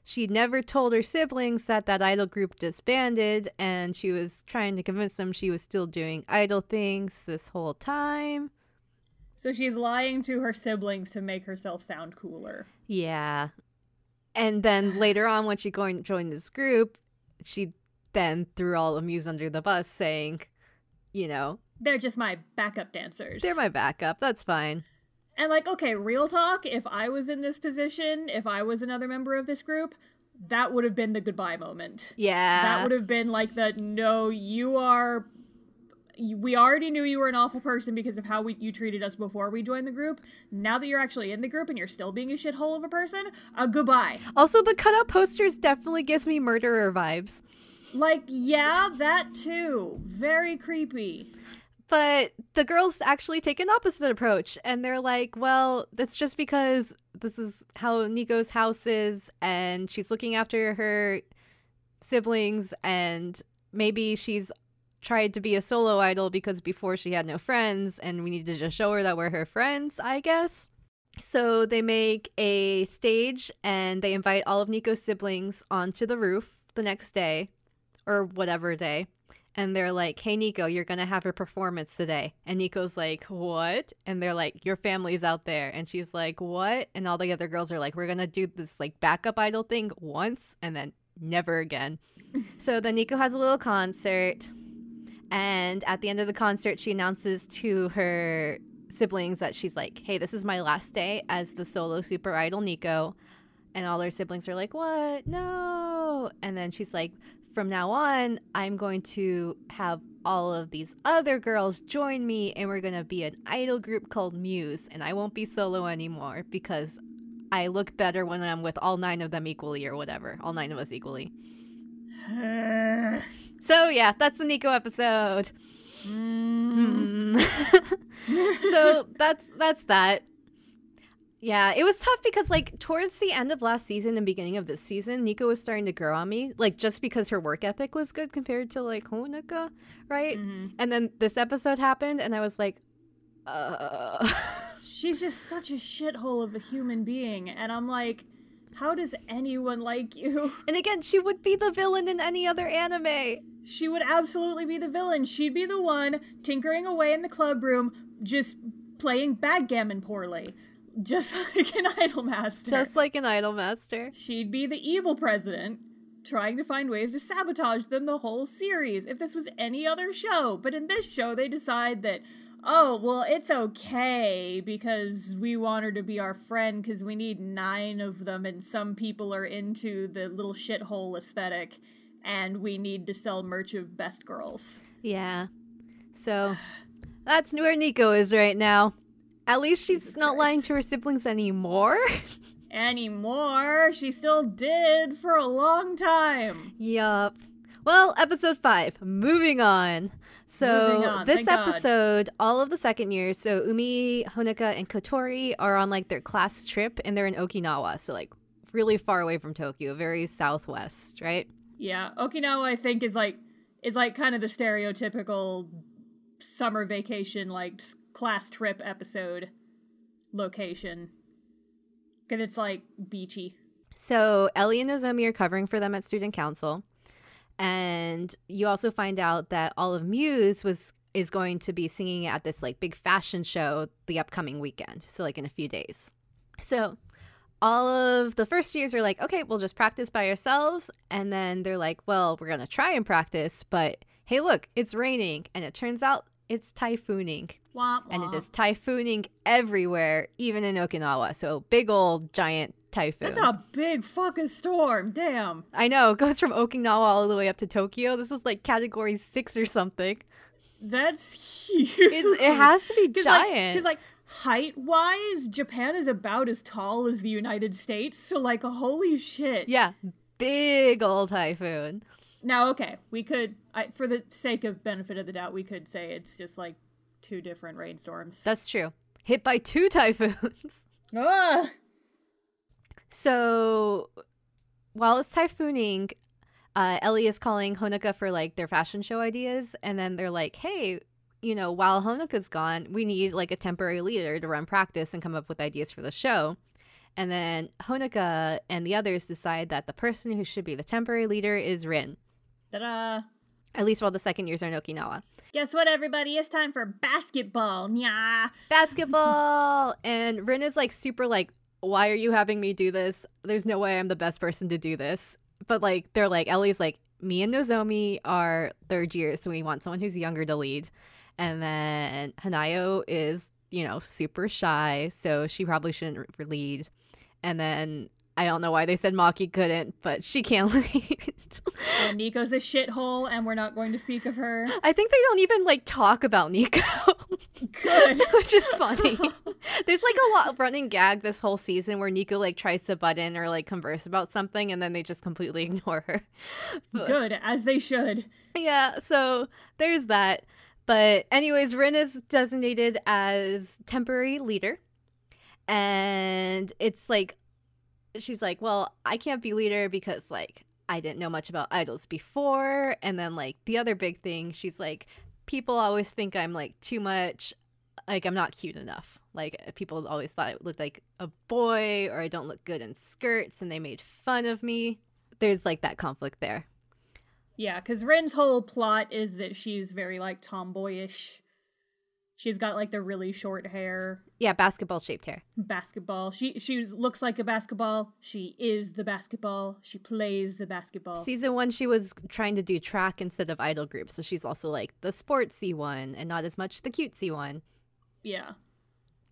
She never told her siblings that idol group disbanded, and she was trying to convince them she was still doing idol things this whole time. So she's lying to her siblings to make herself sound cooler. Yeah. And then later on, when she joined this group, she then threw all of Muse under the bus, saying, they're just my backup dancers. They're my backup. That's fine. And like, okay, real talk, if I was in this position, if I was another member of this group, that would have been the goodbye moment. Yeah. That would have been like no, we already knew you were an awful person because of how you treated us before we joined the group. Now that you're actually in the group and you're still being a shithole of a person, goodbye. Also, the cutout posters definitely gives me murderer vibes. Like, yeah, that too. Very creepy. But the girls actually take an opposite approach, and they're like, well, that's just because this is how Nico's house is, and she's looking after her siblings, and maybe she's tried to be a solo idol because before she had no friends, and we need to just show her that we're her friends, I guess. So they make a stage, and they invite all of Nico's siblings onto the roof the next day, or whatever day. And they're like, hey, Nico, you're going to have a performance today. And Nico's like, what? And they're like, your family's out there. And she's like, what? And all the other girls are like, we're going to do this like backup idol thing once and then never again. So then Nico has a little concert. And at the end of the concert, she announces to her siblings that she's like, hey, this is my last day as the solo super idol Nico. And all her siblings are like, what? No. And then she's like, from now on, I'm going to have all of these other girls join me, and we're going to be an idol group called Muse, and I won't be solo anymore because I look better when I'm with all 9 of them equally or whatever. All 9 of us equally. So, yeah, that's the Nico episode. So, that's that. Yeah, it was tough because, like, towards the end of last season and beginning of this season, Nico was starting to grow on me, like, just because her work ethic was good compared to, like, Honika, right? Mm-hmm. And then this episode happened, and I was like, She's just such a shithole of a human being, and I'm like, how does anyone like you? And again, she would be the villain in any other anime. She would absolutely be the villain. She'd be the one tinkering away in the club room, just playing backgammon poorly. Just like an idol master. Just like an idol master. She'd be the evil president, trying to find ways to sabotage them the whole series if this was any other show. But in this show, they decide that, oh, well, it's okay because we want her to be our friend because we need 9 of them and some people are into the little shithole aesthetic and we need to sell merch of best girls. Yeah. So that's where Nico is right now. At least she's Jesus not Christ. lying to her siblings anymore. Anymore. She still did for a long time. Yup. Well, episode 5. Moving on. So Moving on, this thank God. episode, all of the second years, so Umi, Honoka, and Kotori are on like their class trip and they're in Okinawa. So like really far away from Tokyo, very southwest, right? Yeah, Okinawa I think is like kind of the stereotypical summer vacation like class trip episode location. Because it's like beachy. So Ellie and Nozomi are covering for them at student council. And you also find out that all of Muse is going to be singing at this like big fashion show the upcoming weekend. So like in a few days. So all of the first years are like, okay, we'll just practice by ourselves. And then they're like, well, we're going to try and practice. But hey, look, it's raining. And it turns out it's typhooning. Wah, wah. And it is typhooning everywhere, even in Okinawa. So big old giant typhoon. That's a big fucking storm. Damn. I know. It goes from Okinawa all the way up to Tokyo. This is like category 6 or something. That's huge. It has to be giant. Because like height-wise, Japan is about as tall as the United States. So like, holy shit. Yeah. Big old typhoon. Now, okay, we could, for the sake of benefit of the doubt, we could say it's just like 2 different rainstorms. That's true. Hit by 2 typhoons. Ah! So while it's typhooning, Ellie is calling Honoka for like their fashion show ideas. And then they're like, hey, you know, while Honoka's gone, we need like a temporary leader to run practice and come up with ideas for the show. And then Honoka and the others decide that the person who should be the temporary leader is Rin. Ta-da! At least while the second years are in Okinawa. Guess what, everybody? It's time for basketball. Nya. Basketball! And Rin is like super like, why are you having me do this? There's no way I'm the best person to do this. But like, they're like, Ellie's like, me and Nozomi are third years, so we want someone who's younger to lead. And then Hanayo is, you know, super shy, so she probably shouldn't lead. And then I don't know why they said Maki couldn't, but she can't lead. And Nico's a shithole, and we're not going to speak of her. I think they don't even like talk about Nico. Good. Which is funny. There's like a lot of running gag this whole season where Nico like tries to butt in or like converse about something and then they just completely ignore her. But, Good, as they should. yeah, so there's that. But anyways, Rin is designated as temporary leader. And it's like, she's like, well, I can't be leader because like I didn't know much about idols before. And then like the other big thing, she's like, people always think I'm like too much, like I'm not cute enough. Like people always thought I looked like a boy or I don't look good in skirts and they made fun of me. There's like that conflict there. Yeah, because Rin's whole plot is that she's very like tomboyish. She's got like the really short hair. Yeah, basketball shaped hair. Basketball. She looks like a basketball. She is the basketball. She plays the basketball. Season 1, she was trying to do track instead of idol group, so she's also like the sportsy one and not as much the cutesy one. Yeah.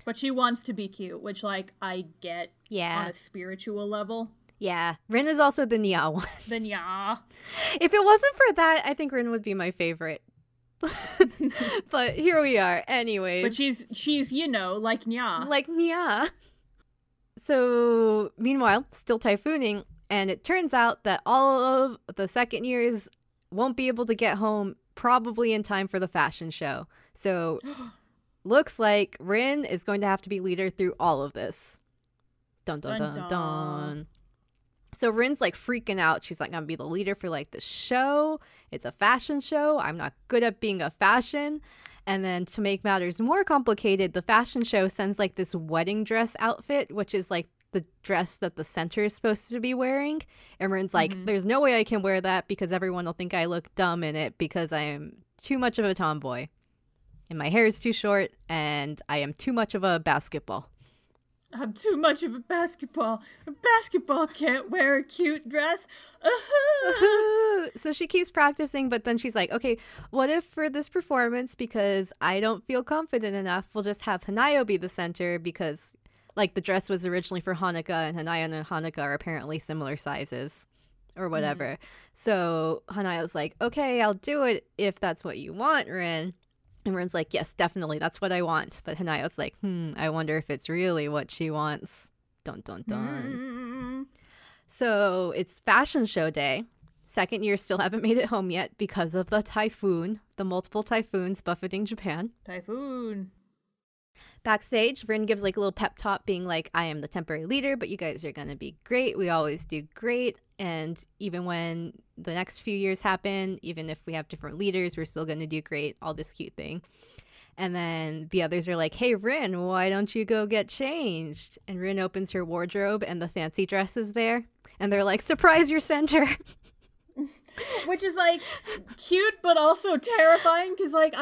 But she wants to be cute, which like I get on a spiritual level. Yeah. Rin is also the Nya one. The Nya. If it wasn't for that, I think Rin would be my favorite. But here we are. Anyways. But she's you know, like Nya. Like Nya. So, meanwhile, still typhooning, and it turns out that all of the second years won't be able to get home probably in time for the fashion show. So, looks like Rin is going to have to be leader through all of this. Dun dun dun dun. dun. So Rin's like freaking out. She's like, I'm gonna be the leader for like the show. It's a fashion show. I'm not good at being a fashion. And then to make matters more complicated, the fashion show sends like this wedding dress outfit, which is like the dress that the center is supposed to be wearing. And Rin's like, there's no way I can wear that because everyone will think I look dumb in it because I am too much of a tomboy. And my hair is too short and I am too much of a basketball. I'm too much of a basketball. A basketball can't wear a cute dress. So she keeps practicing, but then she's like, okay, what if for this performance, because I don't feel confident enough, we'll just have Hanayo be the center because, like, the dress was originally for Hanukkah, and Hanayo and Hanukkah are apparently similar sizes or whatever. So Hanayo's like, okay, I'll do it if that's what you want, Rin. And Rin's like, yes, definitely, that's what I want. But Hanayo's like, I wonder if it's really what she wants. Dun, dun, dun. So it's fashion show day. Second year still haven't made it home yet because of the typhoon, the multiple typhoons buffeting Japan. Typhoon. Backstage, Rin gives like a little pep talk being like, I am the temporary leader, but you guys are going to be great. We always do great. And even when the next few years happen, even if we have different leaders, we're still going to do great. All this cute thing. And then the others are like, hey, Rin, why don't you go get changed? And Rin opens her wardrobe and the fancy dress is there. And they're like, surprise, your center. Which is like cute but also terrifying because like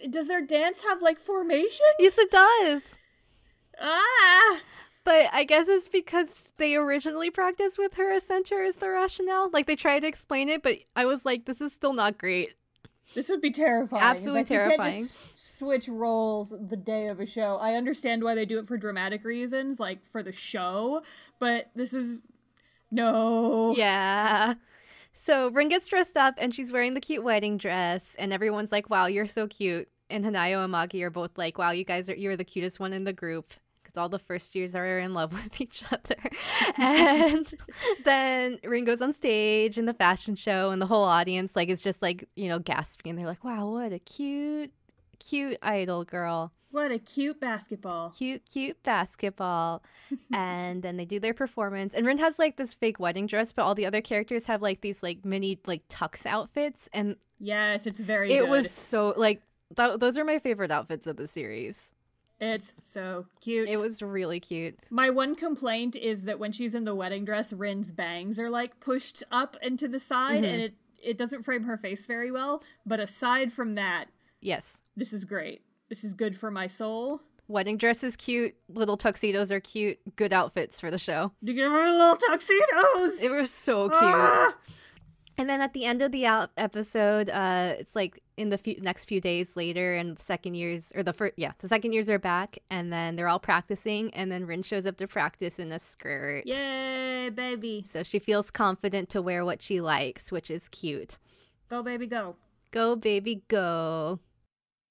does their dance have like formations? Yes, it does. Ah. But I guess it's because they originally practiced with her as center is the rationale. Like they tried to explain it, but I was like, this is still not great. This would be terrifying. Absolutely terrifying. You can't just switch roles the day of a show. I understand why they do it for dramatic reasons, like for the show, but this is no. Yeah. So Rin gets dressed up and she's wearing the cute wedding dress and everyone's like, wow, you're so cute. And Hanayo and Maki are both like, wow, you're the cutest one in the group because all the first years are in love with each other. And then Rin goes on stage in the fashion show and the whole audience like is just like, you know, gasping. They're like, wow, what a cute idol girl. What a cute basketball. Cute basketball. And then they do their performance. And Rin has like this fake wedding dress, but all the other characters have like these like mini like tux outfits. And yes, it's very good. It was so like, those are my favorite outfits of the series. It's so cute. It was really cute. My one complaint is that when she's in the wedding dress, Rin's bangs are like pushed up and to the side and it doesn't frame her face very well. But aside from that, yes, this is great. This is good for my soul. Wedding dress is cute. Little tuxedos are cute. Good outfits for the show. You give her little tuxedos. It was so cute. And then at the end of the episode, it's like in the next few days later, and the second years are back, and then they're all practicing, and then Rin shows up to practice in a skirt. Yay, baby! So she feels confident to wear what she likes, which is cute. Go, baby, go! Go, baby, go!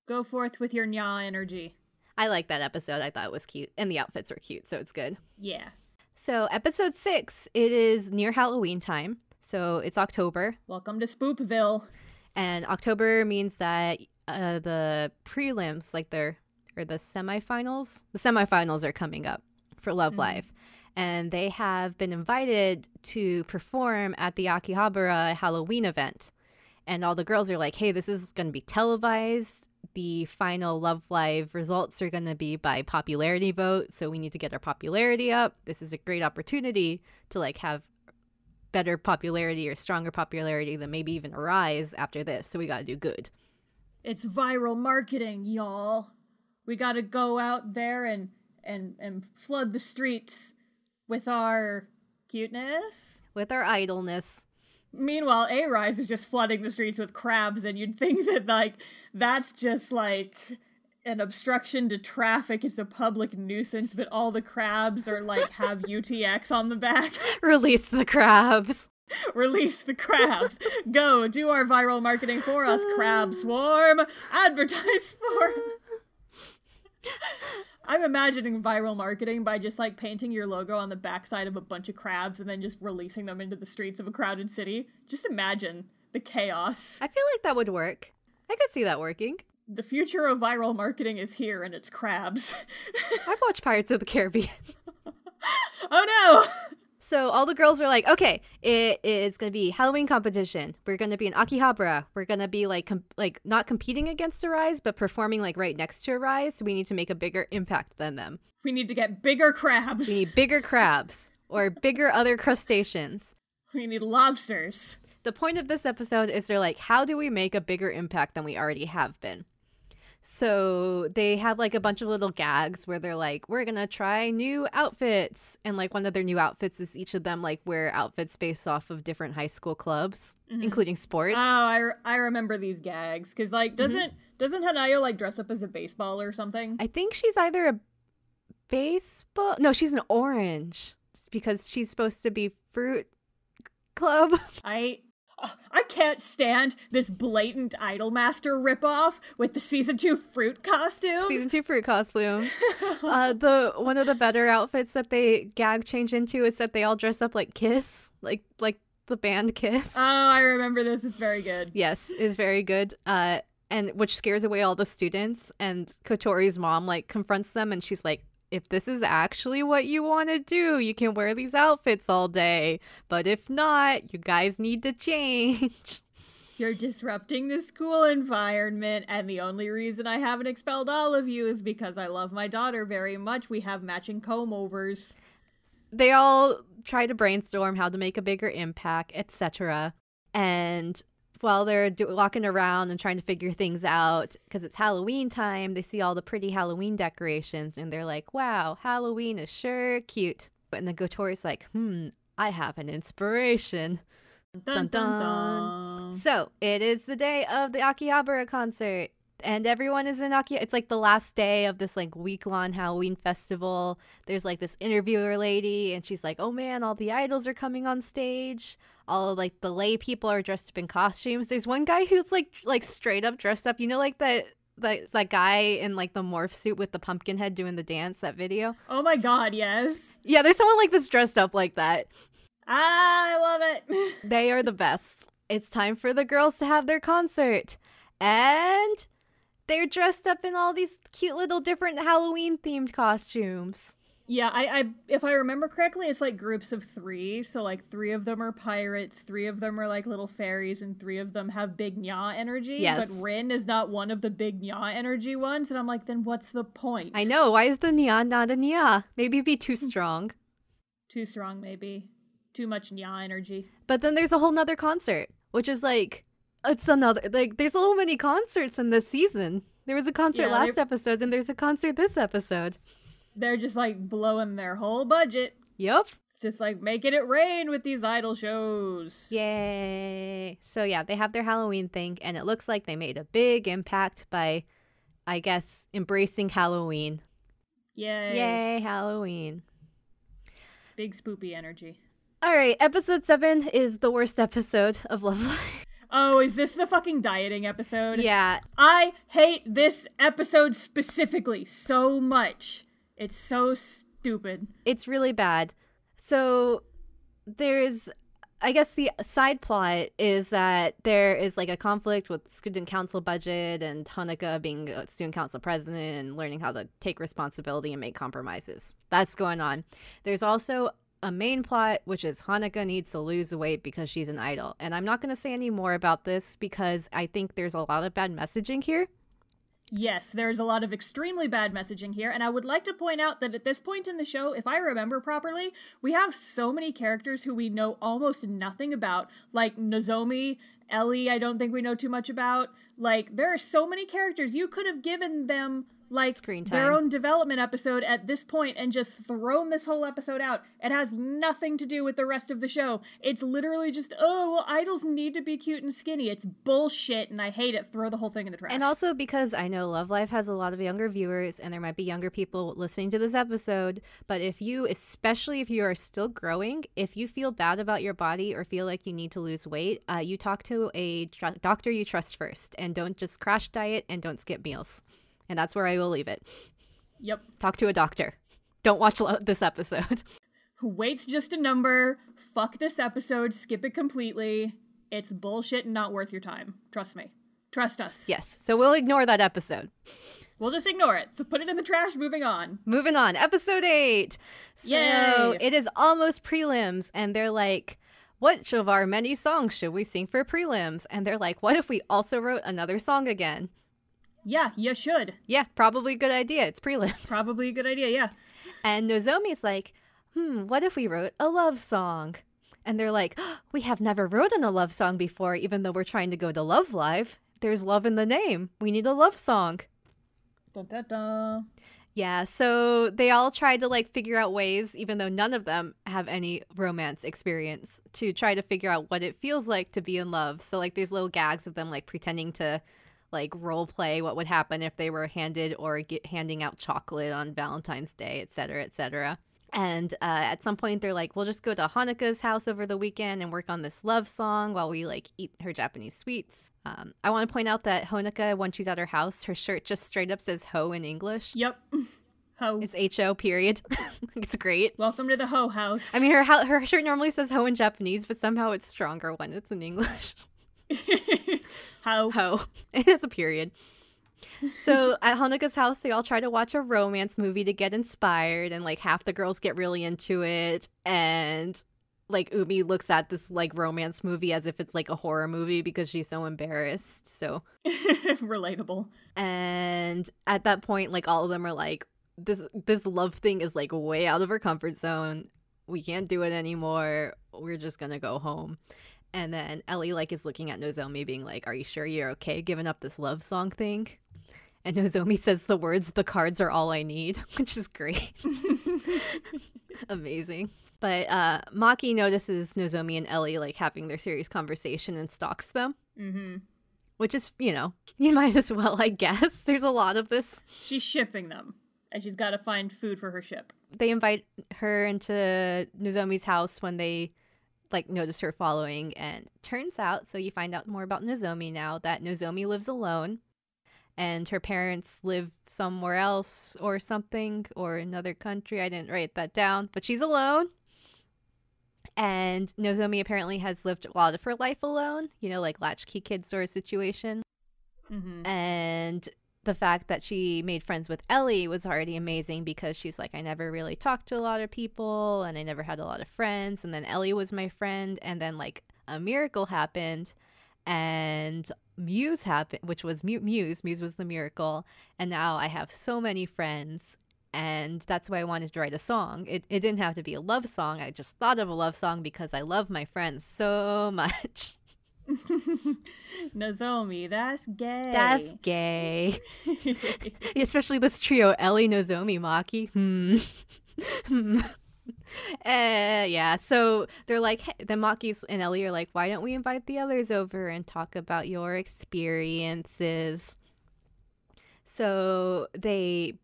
Go forth with your nya energy. I like that episode. I thought it was cute, and the outfits were cute, so it's good. Yeah. So episode 6, it is near Halloween time. So it's October. Welcome to Spoopville. And October means that the prelims, like the semifinals, are coming up for Love Live. And they have been invited to perform at the Akihabara Halloween event. And all the girls are like, hey, this is going to be televised. The final Love Live results are going to be by popularity vote. So we need to get our popularity up. This is a great opportunity to like have better popularity or stronger popularity than maybe even rise after this. So we got to do good. It's viral marketing, y'all. We got to go out there and flood the streets with our cuteness. With our idleness. Meanwhile, A-Rise is just flooding the streets with crabs, and you'd think that, like, that's just, like, an obstruction to traffic. It's a public nuisance, but all the crabs are, like, have UTX on the back. Release the crabs. Release the crabs. Go, do our viral marketing for us, Crab Swarm. Advertise for us. I'm imagining viral marketing by just like painting your logo on the backside of a bunch of crabs and then just releasing them into the streets of a crowded city. Just imagine the chaos. I feel like that would work. I could see that working. The future of viral marketing is here and it's crabs. I've watched Pirates of the Caribbean. Oh no! So all the girls are like, okay, it is going to be Halloween competition. We're going to be in Akihabara. We're going to be like not competing against Arise, but performing like right next to Arise. So we need to make a bigger impact than them. We need to get bigger crabs. We need bigger crabs or bigger other crustaceans. We need lobsters. The point of this episode is they're like, how do we make a bigger impact than we already have been? So they have like a bunch of little gags where they're like, we're gonna try new outfits. And like one of their new outfits is each of them like wear outfits based off of different high school clubs, including sports. Oh, I remember these gags. Because like, doesn't Hanayo like dress up as a baseball or something? I think she's either a baseball. No, she's an orange because she's supposed to be fruit club. I can't stand this blatant Idolmaster ripoff with the season 2 fruit costumes. Season 2 fruit costume. The one of the better outfits that they gag change into is that they all dress up like Kiss, like the band Kiss. Oh, I remember this. It's very good. Yes, it's very good. And which scares away all the students. And Kotori's mom like confronts them, and she's like, if this is actually what you want to do, you can wear these outfits all day. But if not, you guys need to change. You're disrupting the school environment, and the only reason I haven't expelled all of you is because I love my daughter very much. We have matching comb-overs. They all try to brainstorm how to make a bigger impact, etc. And while they're walking around and trying to figure things out, because it's Halloween time, they see all the pretty Halloween decorations, and they're like, wow, Halloween is sure cute. And then Gotori's like, I have an inspiration. Dun, dun, dun. So, it is the day of the Akihabara concert, and everyone is in Akihabara. It's like the last day of this like week-long Halloween festival. There's like this interviewer lady, and she's like, oh man, all the idols are coming on stage. All of, like, the lay people are dressed up in costumes. There's one guy who's like straight up dressed up. You know, like that guy in like the morph suit with the pumpkin head doing the dance, that video? Oh my god, yes. Yeah, there's someone like this dressed up like that. I love it. They are the best. It's time for the girls to have their concert. And they're dressed up in all these cute little different Halloween themed costumes. Yeah, I if I remember correctly, it's like groups of 3. So like 3 of them are pirates, 3 of them are like little fairies, and 3 of them have big nya energy. Yes. But Rin is not one of the big nya energy ones. And I'm like, then what's the point? I know. Why is the nya not a nya? Maybe be too strong. Too strong, maybe. Too much nya energy. But then there's a whole nother concert, which is like, it's another, like, there's so many concerts in this season. There was a concert last episode, and there's a concert this episode. They're just like blowing their whole budget. Yep. It's just like making it rain with these idol shows. Yay. So yeah, they have their Halloween thing, and it looks like they made a big impact by, I guess, embracing Halloween. Yay. Yay, Halloween. Big spoopy energy. All right, episode 7 is the worst episode of Love Live. Oh, is this the fucking dieting episode? Yeah. I hate this episode specifically so much. It's so stupid. It's really bad. So there's, I guess the side plot is that there is like a conflict with student council budget and Hanukkah being a student council president and learning how to take responsibility and make compromises. That's going on. There's also a main plot, which is Hanukkah needs to lose weight because she's an idol. And I'm not going to say any more about this because I think there's a lot of bad messaging here. Yes, there's a lot of extremely bad messaging here, and I would like to point out that at this point in the show, if I remember properly, we have so many characters who we know almost nothing about, like Nozomi, Ellie, I don't think we know too much about. Like, there are so many characters, you could have given them like screen time, their own development episode at this point and just thrown this whole episode out. It has nothing to do with the rest of the show. It's literally just, oh, well, idols need to be cute and skinny. It's bullshit and I hate it. Throw the whole thing in the trash. And also because I know Love Live has a lot of younger viewers and there might be younger people listening to this episode, but if you, especially if you are still growing, if you feel bad about your body or feel like you need to lose weight, you talk to a doctor you trust first and don't just crash diet and don't skip meals. And that's where I will leave it. Yep. Talk to a doctor. Don't watch this episode. Weight's just a number. Fuck this episode. Skip it completely. It's bullshit and not worth your time. Trust me. Trust us. Yes. So we'll ignore that episode. We'll just ignore it. Put it in the trash. Moving on. Moving on. Episode 8. So Yay. It is almost prelims. And they're like, what of our many songs should we sing for prelims? And they're like, what if we also wrote another song again? Yeah, you should. Yeah, probably a good idea. It's prelims. Probably a good idea, yeah. And Nozomi's like, what if we wrote a love song? And they're like, we have never written a love song before, even though we're trying to go to Love Live. There's love in the name. We need a love song. Dun, dun, dun. Yeah, so they all try to like figure out ways, even though none of them have any romance experience, to try to figure out what it feels like to be in love. So like there's little gags of them like pretending to like role play what would happen if they were handed or handing out chocolate on Valentine's Day, etc., etc. And at some point they're like, we'll just go to Hanukkah's house over the weekend and work on this love song while we like eat her Japanese sweets. I want to point out that Honoka, when she's at her house, her shirt just straight up says ho in English. Yep. Ho. It's H-O, period. It's great. Welcome to the ho house. I mean, her shirt normally says ho in Japanese, but somehow it's stronger when it's in English. Ho. Ho. It has a period. So at Honoka's house, they all try to watch a romance movie to get inspired, and like half the girls get really into it, and like Umi looks at this like romance movie as if it's like a horror movie because she's so embarrassed. So relatable. And at that point, like all of them are like, this love thing is like way out of our comfort zone. We can't do it anymore. We're just gonna go home. And then Ellie like is looking at Nozomi being like, are you sure you're okay giving up this love song thing? And Nozomi says the words, the cards are all I need, which is great. Amazing. But Maki notices Nozomi and Ellie like having their serious conversation and stalks them. Mm-hmm. Which is, you know, you might as well, I guess. There's a lot of this. She's shipping them, and she's got to find food for her ship. They invite her into Nozomi's house when they like notice her following, and turns out, so you find out more about Nozomi now, that Nozomi lives alone. And her parents live somewhere else or something, or another country. I didn't write that down, but she's alone. And Nozomi apparently has lived a lot of her life alone, you know, like latchkey kid sort of situation. Mm-hmm. And the fact that she made friends with Ellie was already amazing because she's like, I never really talked to a lot of people and I never had a lot of friends. And then Ellie was my friend. And then like a miracle happened and Muse happened, which was Muse. Muse was the miracle. And now I have so many friends. And that's why I wanted to write a song. It didn't have to be a love song. I just thought of a love song because I love my friends so much. Nozomi, that's gay. That's gay. Especially this trio, Ellie, Nozomi, Maki. Yeah, so they're like, then Maki's and Ellie are like, why don't we invite the others over and talk about your experiences? So they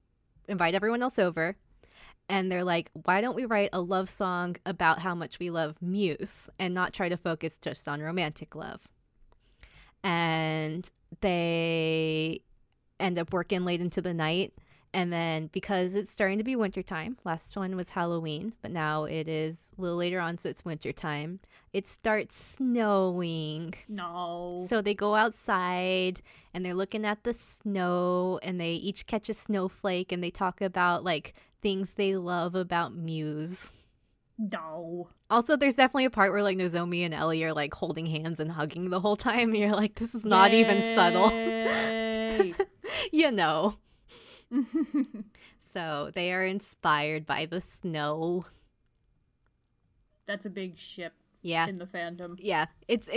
invite everyone else over, and they're like, why don't we write a love song about how much we love Muse and not try to focus just on romantic love? And they end up working late into the night, and then because it's starting to be wintertime, last one was Halloween, but now it is a little later on, so it's wintertime, it starts snowing. No. So they go outside and they're looking at the snow, and they each catch a snowflake, and they talk about like things they love about Muse. No. Also, there's definitely a part where like Nozomi and Ellie are like holding hands and hugging the whole time, and you're like, this is not even subtle. You know. So they are inspired by the snow. That's a big ship. Yeah. In the fandom. Yeah. It's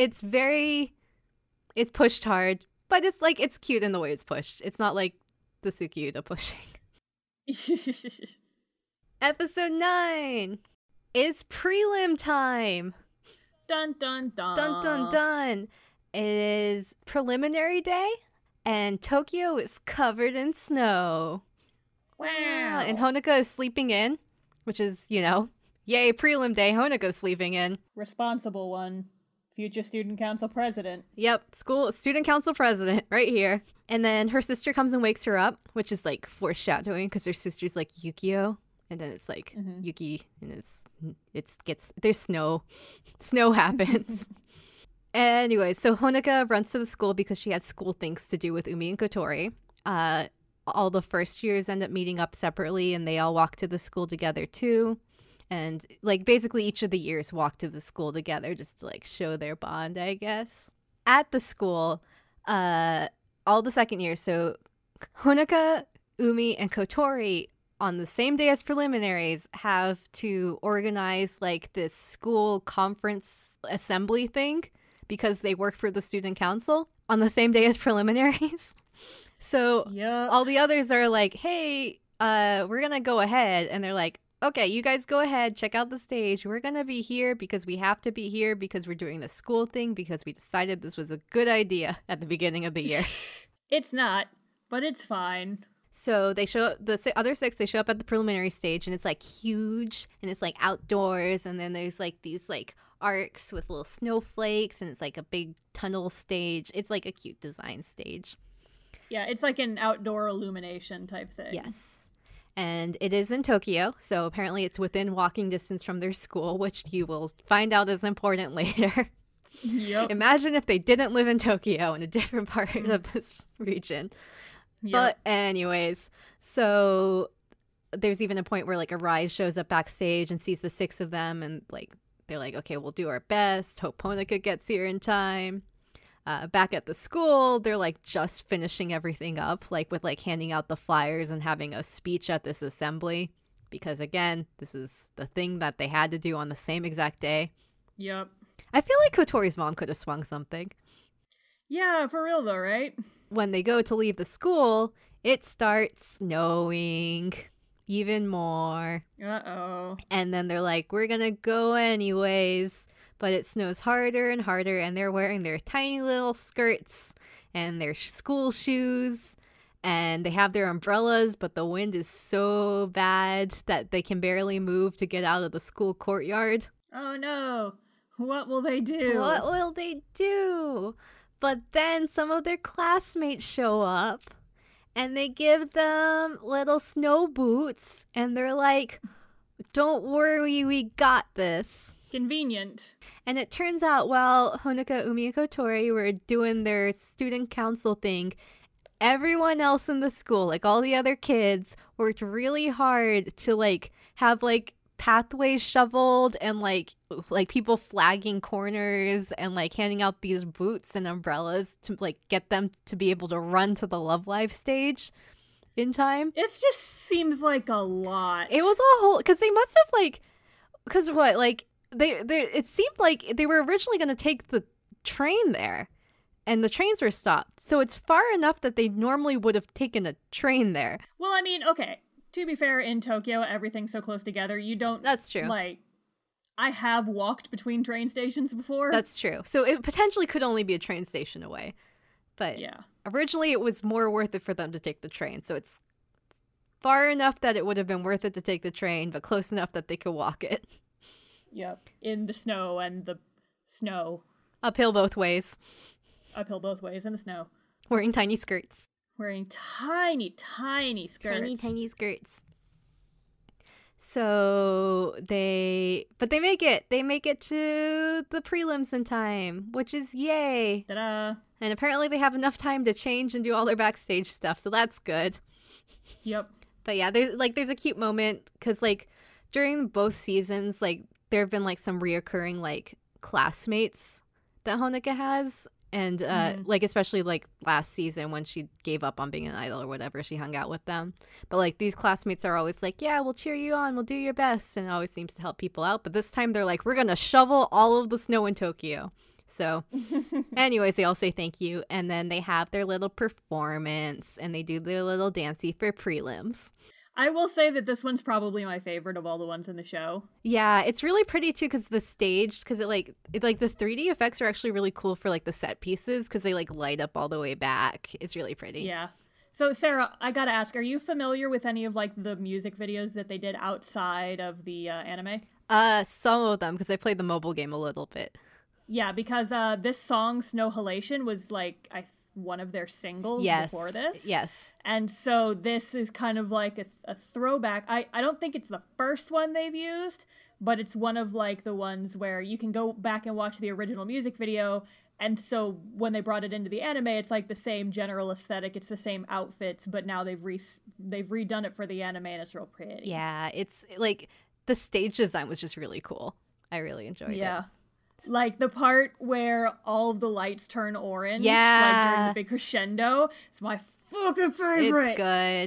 pushed hard, but it's like it's cute in the way it's pushed. It's not like the Tsukiyuda pushing. Episode 9. It's prelim time. Dun dun dun. Dun dun dun. It is preliminary day, and Tokyo is covered in snow. Wow. And Honoka is sleeping in, which is, you know, yay, prelim day, Honoka's sleeping in. Responsible one. Future student council president. Yep, student council president right here. And then her sister comes and wakes her up, which is like foreshadowing because her sister's like Yukio, and then it's like Yuki, and there's snow. Snow happens. Anyway, so Honoka runs to the school because she has school things to do with Umi and Kotori. All the first years end up meeting up separately, and they all walk to the school together too. And like basically each of the years walk to the school together just to like show their bond, I guess. At the school, all the second years, so Honoka, Umi, and Kotori on the same day as preliminaries have to organize like this school conference assembly thing because they work for the student council on the same day as preliminaries. So Yep. all the others are like, hey, we're gonna go ahead. And they're like, okay, you guys go ahead, check out the stage. We're gonna be here because we have to be here because we're doing the school thing because we decided this was a good idea at the beginning of the year. It's not, but it's fine. So they show up, the other six, they show up at the preliminary stage, and it's like huge, and it's like outdoors, and then there's like these like arcs with little snowflakes, and it's like a big tunnel stage. It's like a cute design stage. Yeah, it's like an outdoor illumination type thing. Yes. And it is in Tokyo, so apparently it's within walking distance from their school, which you will find out is important later. Yep. Imagine if they didn't live in Tokyo, in a different part of this region. Yep. But anyways, so there's even a point where like a Rise shows up backstage and sees the six of them, and like they're like, okay, we'll do our best. Hope Honoka gets here in time. Back at the school, they're like just finishing everything up, like with like handing out the flyers and having a speech at this assembly, because again, this is the thing that they had to do on the same exact day. Yep. I feel like Kotori's mom could have swung something. Yeah, for real though, right? When they go to leave the school, it starts snowing even more. Uh-oh. And then they're like, we're gonna go anyways. But it snows harder and harder, and they're wearing their tiny little skirts and their school shoes, and they have their umbrellas, but the wind is so bad that they can barely move to get out of the school courtyard. Oh no. What will they do? What will they do? But then some of their classmates show up, and they give them little snow boots, and they're like, don't worry, we got this. Convenient. And it turns out while Honoka, Umi, and Kotori were doing their student council thing, everyone else in the school, like all the other kids, worked really hard to like have like pathways shoveled and like people flagging corners and like handing out these boots and umbrellas to like get them to be able to run to the Love Live stage in time. It just seems like a lot. It was a whole, because they must have like, because what, like they it seemed like they were originally going to take the train there, and the trains were stopped, so it's far enough that they normally would have taken a train there. Well, I mean, okay, to be fair, in Tokyo, everything's so close together, you don't... That's true. Like, I have walked between train stations before. That's true. So it potentially could only be a train station away. But yeah, originally it was more worth it for them to take the train, so it's far enough that it would have been worth it to take the train, but close enough that they could walk it. Yep. In the snow and the snow. Uphill both ways. Uphill both ways in the snow. Wearing tiny skirts. Wearing tiny, tiny skirts. Tiny, tiny skirts. So they make it. They make it to the prelims in time, which is yay. Ta-da. And apparently they have enough time to change and do all their backstage stuff, so that's good. Yep. But yeah, there's a cute moment, because like during both seasons, like there have been like some reoccurring like classmates that Honoka has, and like especially like last season when she gave up on being an idol or whatever, she hung out with them. But like these classmates are always like, yeah, we'll cheer you on, we'll do your best, and it always seems to help people out. But this time they're like, we're gonna shovel all of the snow in Tokyo. So anyways, they all say thank you, and then they have their little performance, and they do their little dancey for prelims. I will say that this one's probably my favorite of all the ones in the show. Yeah, it's really pretty too, because the stage, because it like the 3D effects are actually really cool for like the set pieces, because they like light up all the way back. It's really pretty. Yeah. So Sarah, I gotta ask, are you familiar with any of like the music videos that they did outside of the anime? Some of them, because I played the mobile game a little bit. Yeah, because this song Snow Halation was like one of their singles before this. Yes. And so this is kind of like a throwback. I don't think it's the first one they've used, but it's one of like the ones where you can go back and watch the original music video. And so when they brought it into the anime, it's like the same general aesthetic. It's the same outfits, but now they've redone it for the anime, and it's real pretty. Yeah, it's like the stage design was just really cool. I really enjoyed it. Yeah. Like the part where all of the lights turn orange, yeah, like during the big crescendo, it's my fucking favorite. It's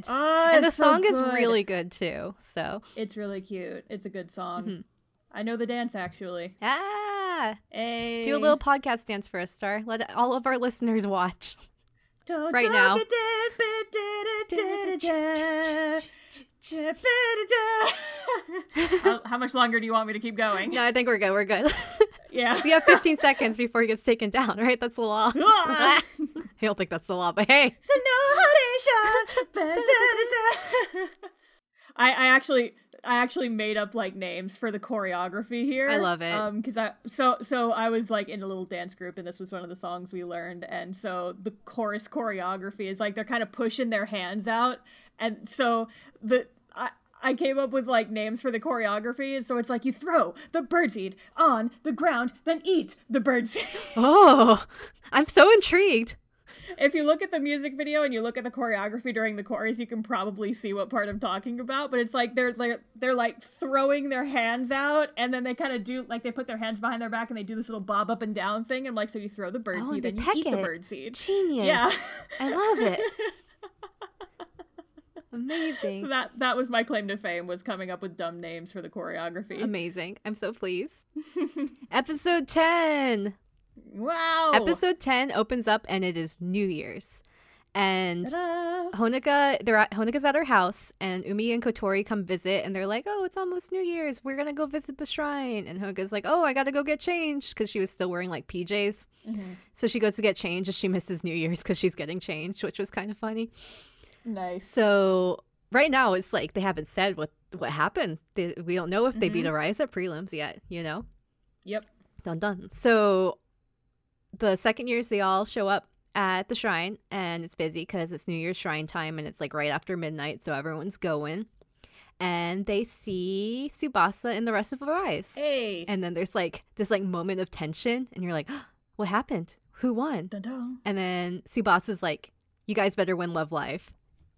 good. Oh, and the it's song so is good. really good too. So it's really cute. It's a good song. I know the dance actually. Hey. Do a little podcast dance for us, Star. Let all of our listeners watch. Don't right now. Get dead, How much longer do you want me to keep going? No, I think we're good. We're good. Yeah. We have 15 seconds before he gets taken down, right? That's the law. I don't think that's the law, but hey. I actually made up like names for the choreography here. I love it. Because I was like in a little dance group, and this was one of the songs we learned, and so the chorus choreography is like they're kind of pushing their hands out, and so I came up with like names for the choreography, and so it's like you throw the birdseed on the ground, then eat the birdseed. Oh, I'm so intrigued. If you look at the music video and you look at the choreography during the chorus, you can probably see what part I'm talking about. But it's like they're like throwing their hands out, and then they kind of do like they put their hands behind their back and they do this little bob up and down thing. And like so you throw the birdseed, then you eat the birdseed. Genius. Yeah, I love it. Amazing. So that was my claim to fame, was coming up with dumb names for the choreography. Amazing. I'm so pleased. Episode 10. Wow. Episode 10 opens up and it is New Year's. And Honeka's at her house, and Umi and Kotori come visit, and they're like, oh, it's almost New Year's. We're going to go visit the shrine. And Honeka's like, oh, I got to go get changed, because she was still wearing like PJs. Mm-hmm. So she goes to get changed, and she misses New Year's because she's getting changed, which was kind of funny. Nice. So right now it's like they haven't said what happened. We don't know if they beat Arise at prelims yet, you know? Yep. Dun. So the second years, they all show up at the shrine, and it's busy because it's New Year's shrine time, and it's like right after midnight, so everyone's going. And they see Tsubasa and the rest of Arise. Hey. And then there's like this like moment of tension, and you're like, oh, what happened? Who won? Dun-dun. And then Tsubasa's like, you guys better win Love Live.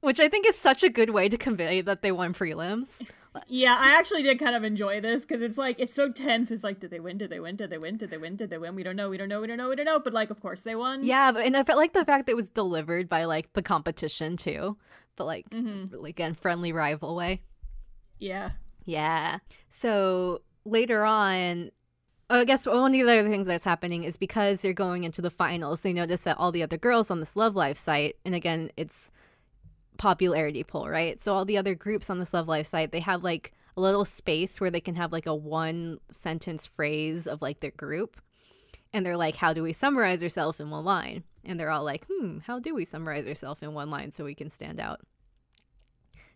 Which I think is such a good way to convey that they won prelims. Yeah, I actually did kind of enjoy this, because it's like, it's so tense. It's like, did they win? Did they win? Did they win? Did they win? Did they win? We don't know. But like, of course they won. Yeah, and I felt like the fact that it was delivered by like the competition too. But like, again, friendly rival way. Yeah. Yeah. So later on, I guess one of the other things that's happening is because they're going into the finals, they notice that all the other girls on this Love Live site, and again, it's popularity poll, right? So all the other groups on this Love Live site, they have like a little space where they can have like a one sentence phrase of like their group, and they're like, how do we summarize ourselves in one line? And they're all like, how do we summarize ourselves in one line so we can stand out?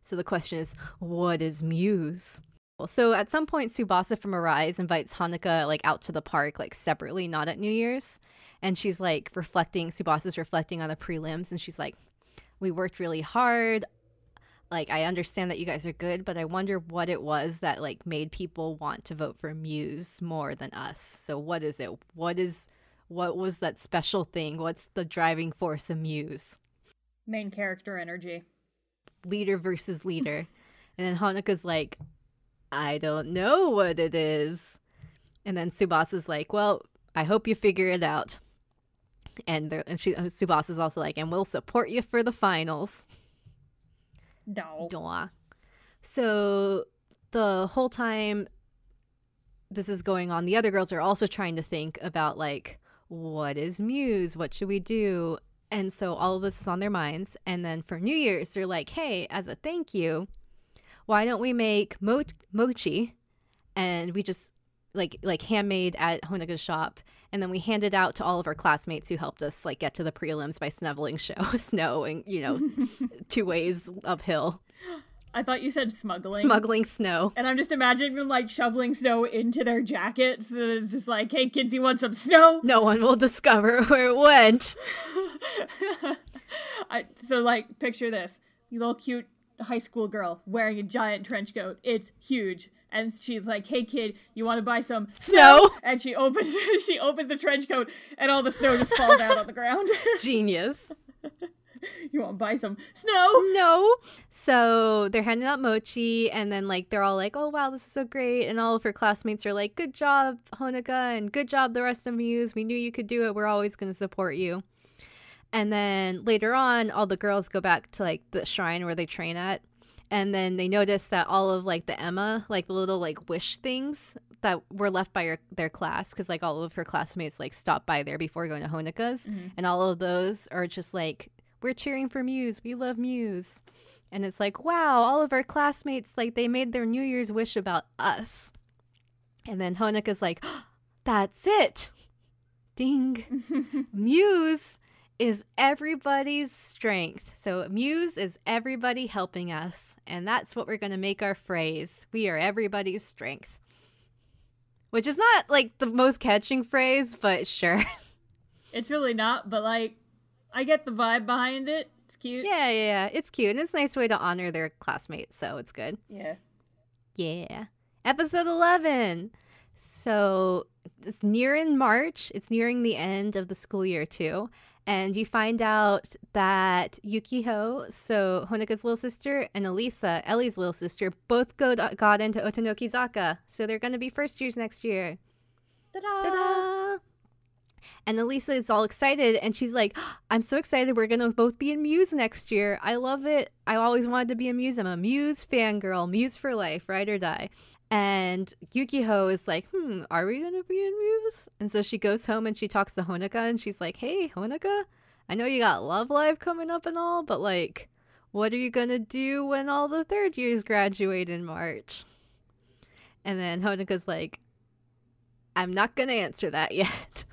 So the question is, what is Muse? So at some point, Tsubasa from Arise invites Hanuka like out to the park, like separately, not at New Year's, and she's like Tsubasa's reflecting on the prelims, and she's like, we worked really hard. Like, I understand that you guys are good, but I wonder what it was that like made people want to vote for Muse more than us. So what is it? What was that special thing? What's the driving force of Muse? Main character energy. Leader versus leader. And then Hanuka's like, I don't know what it is. And then Tsubasa's like, well, I hope you figure it out. And Tsubasa's also like, and we'll support you for the finals. No. So the whole time this is going on, the other girls are also trying to think about like, what is Muse? What should we do? And so all of this is on their minds. And then for New Year's, they're like, hey, as a thank you, why don't we make mochi? And we just like handmade at Honoka's shop, and then we hand it out to all of our classmates who helped us like get to the prelims by snuffling snow and 2 ways uphill. I thought you said smuggling. Smuggling snow. And I'm just imagining them like shoveling snow into their jackets. So it's just like, hey kids, you want some snow? No one will discover where it went. So like, picture this. You little cute high school girl wearing a giant trench coat. It's huge. And she's like, hey kid, you want to buy some snow? And she opens the trench coat, and all the snow just falls out on the ground. Genius. You want to buy some snow? No. So they're handing out mochi, and then like they're all like, oh wow, this is so great. And all of her classmates are like, good job, Honoka, and good job the rest of Muse. We knew you could do it. We're always going to support you. And then later on, all the girls go back to like the shrine where they train at. And then they notice that all of like the Emma, like the little like wish things that were left by their class, because like all of her classmates like stopped by there before going to Honoka's, and all of those are just like we're cheering for Muse. We love Muse. And it's like, wow, all of our classmates, like, they made their New Year's wish about us. And then Honoka's like, oh, that's it. Ding. Muse is everybody's strength. So Muse is everybody helping us. And that's what we're going to make our phrase. We are everybody's strength. Which is not, like, the most catching phrase, but sure. It's really not, but, like, I get the vibe behind it. It's cute. Yeah. It's cute. And it's a nice way to honor their classmates, so it's good. Yeah. Episode 11. So it's nearing March. It's nearing the end of the school year, too. And you find out that Yukiho, so Honoka's little sister, and Elisa, Ellie's little sister, both got into Otonokizaka. So they're going to be first years next year. Ta-da! Ta-da! And Elisa is all excited, and she's like, I'm so excited we're going to both be in Muse next year. I love it. I always wanted to be a Muse. I'm a Muse fangirl. Muse for life, ride or die. And Yukiho is like, are we going to be in Muse? And so she goes home and she talks to Honoka, and she's like, hey, Honoka, I know you got Love Live coming up and all, but, like, what are you going to do when all the third years graduate in March? And then Honoka's like, I'm not going to answer that yet.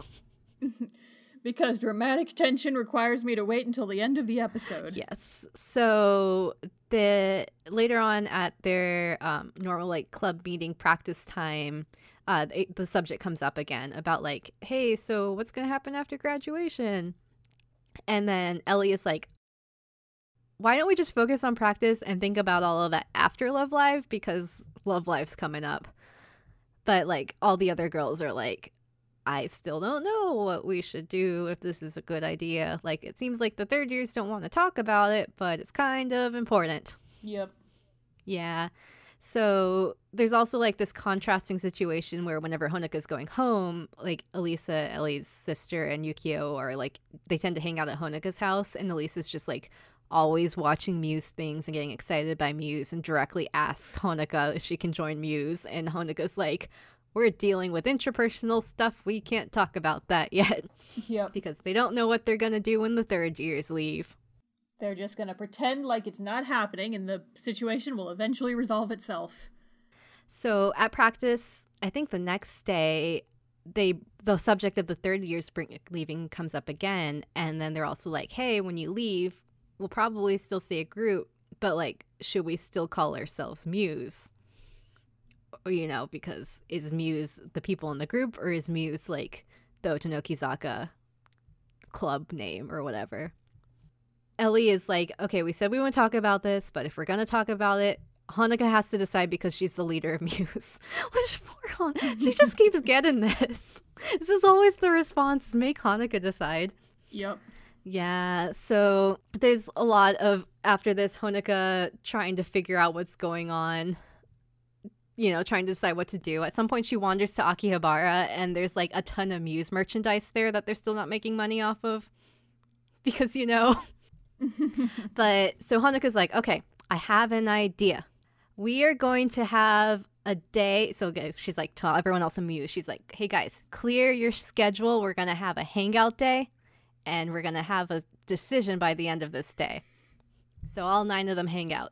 Because dramatic tension requires me to wait until the end of the episode. Yes. So later on at their normal, like, club meeting practice time, the subject comes up again about, like, hey, so what's going to happen after graduation? And then Ellie is like, why don't we just focus on practice and think about all of that after Love Live? Because Love Live's coming up. But, like, all the other girls are like, I still don't know what we should do, if this is a good idea. Like, it seems like the third years don't want to talk about it, but it's kind of important. Yep. Yeah. So there's also, like, this contrasting situation where whenever Honoka's going home, like, Elisa, Ellie's sister, and Yukio are, like, they tend to hang out at Honoka's house, and Elisa's just, like, always watching Muse things and getting excited by Muse and directly asks Honoka if she can join Muse, and Honoka's like, we're dealing with interpersonal stuff. We can't talk about that yet. Yep. Because they don't know what they're going to do when the third years leave. They're just going to pretend like it's not happening and the situation will eventually resolve itself. So at practice, I think the next day, the subject of the third year's leaving comes up again. And then they're also like, hey, when you leave, we'll probably still stay a group. But, like, should we still call ourselves Muse? You know, because is Muse the people in the group, or is Muse, like, the Otonokizaka club name or whatever? Ellie is like, okay, we said we won't talk about this, but if we're going to talk about it, Honoka has to decide because she's the leader of Muse. Which, poor Honoka, she just keeps getting this. This is always the response, is make Honoka decide. Yep. Yeah, so there's a lot of, after this, Honoka trying to figure out what's going on. You know, trying to decide what to do. At some point, she wanders to Akihabara, and there's, like, a ton of Muse merchandise there that they're still not making money off of. Because, you know. But, so Honoka's like, okay, I have an idea. We are going to have a day. So, guys, she's like, tell everyone else in Muse. She's like, hey, guys, clear your schedule. We're going to have a hangout day, and we're going to have a decision by the end of this day. So all 9 of them hang out.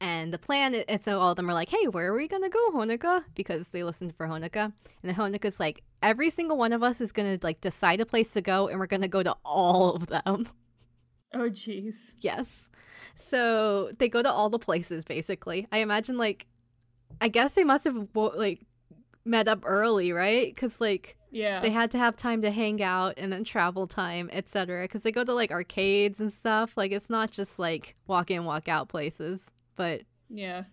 And the plan, and so all of them are like, hey, where are we going to go, Honoka? Because they listened for Honoka. And then Honoka's like, every single one of us is going to, like, decide a place to go, and we're going to go to all of them. Oh, jeez. Yes. So they go to all the places, basically. I imagine, like, I guess they must have, like, met up early, right? Because, like, yeah, they had to have time to hang out and then travel time, etc. Because they go to, like, arcades and stuff. Like, it's not just, like, walk in, walk out places. But yeah,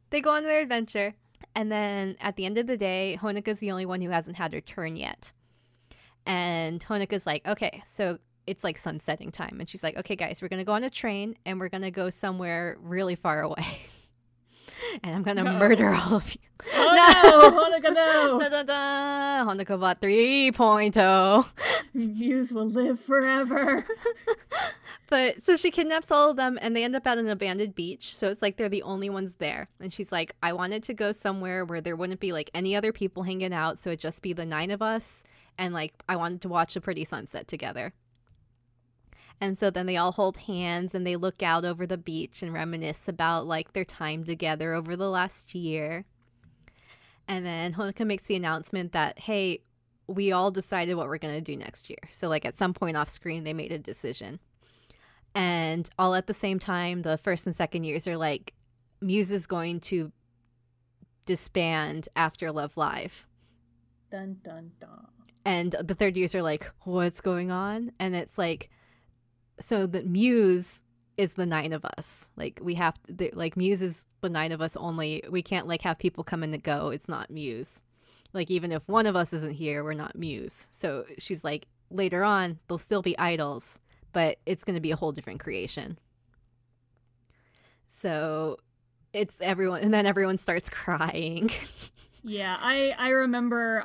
they go on their adventure. And then at the end of the day, Honoka's the only one who hasn't had her turn yet. And Honoka's like, okay, so it's like sunsetting time. And she's like, okay, guys, we're going to go on a train and we're going to go somewhere really far away. And I'm going to murder all of you. Oh, no! Honoka, no! Da, da, da. Honoka bot 3.0. Muse will live forever. But so she kidnaps all of them and they end up at an abandoned beach. So it's like they're the only ones there. And she's like, I wanted to go somewhere where there wouldn't be like any other people hanging out. So it'd just be the 9 of us. And like, I wanted to watch a pretty sunset together. And so then they all hold hands and they look out over the beach and reminisce about like their time together over the last year. And then Honoka makes the announcement that, hey, we all decided what we're going to do next year. So like at some point off screen, they made a decision. And all at the same time, the first and second years are like, Muse is going to disband after Love Live. Dun, dun, dun. And the third years are like, what's going on? And it's like, so the Muse is the 9 of us. Like we have to, like Muse is the 9 of us only. We can't like have people come in and go. It's not Muse. Like even if one of us isn't here, we're not Muse. So she's like, later on, they'll still be idols, but it's going to be a whole different creation. So it's everyone, and then everyone starts crying. Yeah, I remember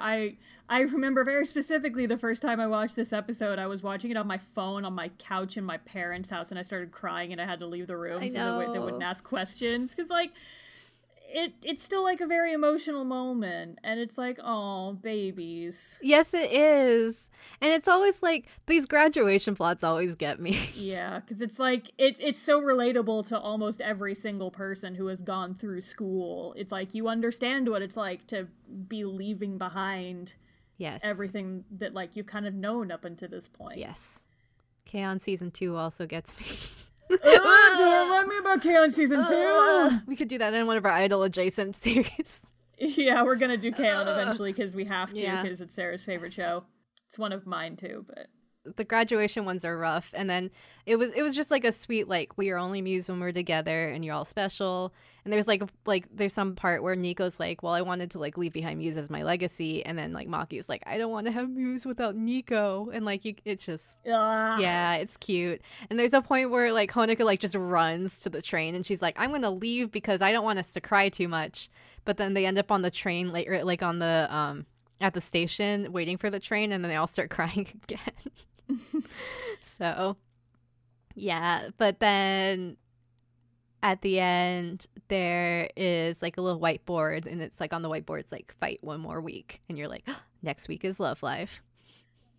I remember very specifically the first time I watched this episode. I was watching it on my phone on my couch in my parents' house, and I started crying, and I had to leave the room so they wouldn't ask questions, because like it's still like a very emotional moment, and it's like, oh, babies. Yes, it is. And it's always like these graduation plots always get me. Yeah, because it's like it's so relatable to almost every single person who has gone through school. It's like you understand what it's like to be leaving behind everything that like you've kind of known up until this point. Yes. K-On! Season 2 also gets me. Don't remind me about K-On! Season 2! We could do that in one of our idol adjacent series. Yeah, we're gonna do K-On! Eventually because we have to, because it's Sarah's favorite show. It's one of mine too, but the graduation ones are rough. And then it was just like a sweet, like, we are only Muse when we're together and you're all special. And there's like there's some part where Nico's like, well, I wanted to like leave behind Muse as my legacy, and then like Maki's like, I don't want to have Muse without Nico. And like it's just yeah, it's cute. And there's a point where like Honoka like just runs to the train and she's like, I'm gonna leave because I don't want us to cry too much. But then they end up on the train later, like on the at the station waiting for the train, and then they all start crying again. So yeah, but then at the end there is like a little whiteboard, and it's like on the whiteboard it's like, fight one more week, and you're like, oh, next week is Love Live.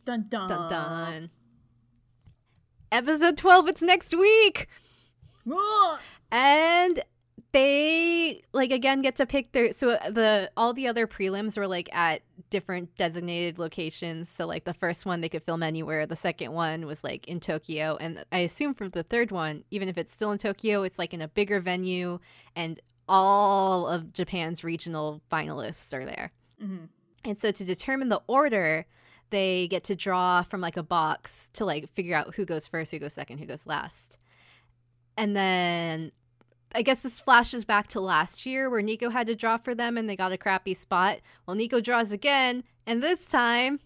Dun dun dun dun. Episode 12, it's next week. And they like again get to pick their, so all the other prelims were like at different designated locations. So like the first one they could film anywhere, the second one was like in Tokyo, and I assume for the third one, even if it's still in Tokyo, it's like in a bigger venue and all of Japan's regional finalists are there. Mm-hmm. And so to determine the order, they get to draw from like a box to like figure out who goes first, who goes second, who goes last. And then I guess this flashes back to last year where Nico had to draw for them and they got a crappy spot. Well, Nico draws again, and this time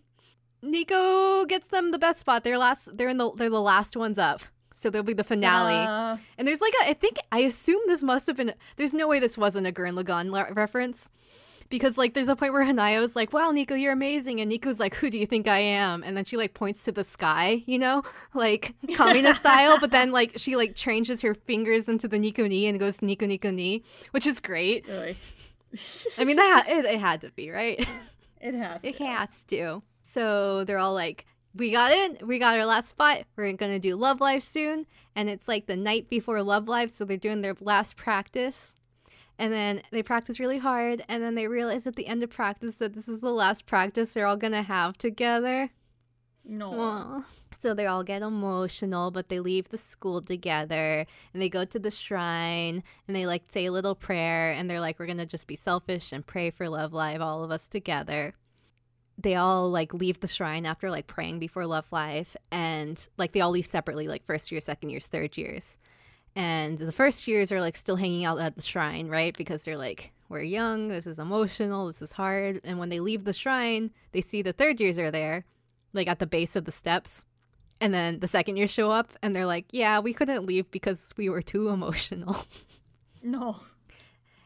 Nico gets them the best spot. They're the last ones up. So they'll be the finale. And there's like I assume this must have been, there's no way this wasn't a Gurren Lagann reference. Because, like, there's a point where Hanayo's like, wow, Nico, you're amazing. And Nico's like, who do you think I am? And then she, like, points to the sky, you know? Like, communist style. But then, like, she, like, changes her fingers into the Nico ni and goes Nico Nico ni, which is great. Really? I mean, it had to be, right? It has to. It has to. So they're all like, we got it. We got our last spot. We're going to do Love Live soon. And it's, like, the night before Love Live, so they're doing their last practice. And then they practice really hard, and then they realize at the end of practice that this is the last practice they're all going to have together. No. Aww. So they all get emotional, but they leave the school together, and they go to the shrine, and they, like, say a little prayer, and they're like, we're going to just be selfish and pray for Love Live, all of us together. They all, like, leave the shrine after, like, praying before Love Live, and, like, they all leave separately, like, first year, second years, third years. And the first years are, like, still hanging out at the shrine, right? Because they're like, we're young, this is emotional, this is hard. And when they leave the shrine, they see the third years are there, like, at the base of the steps. And then the second years show up, and they're like, yeah, we couldn't leave because we were too emotional. No.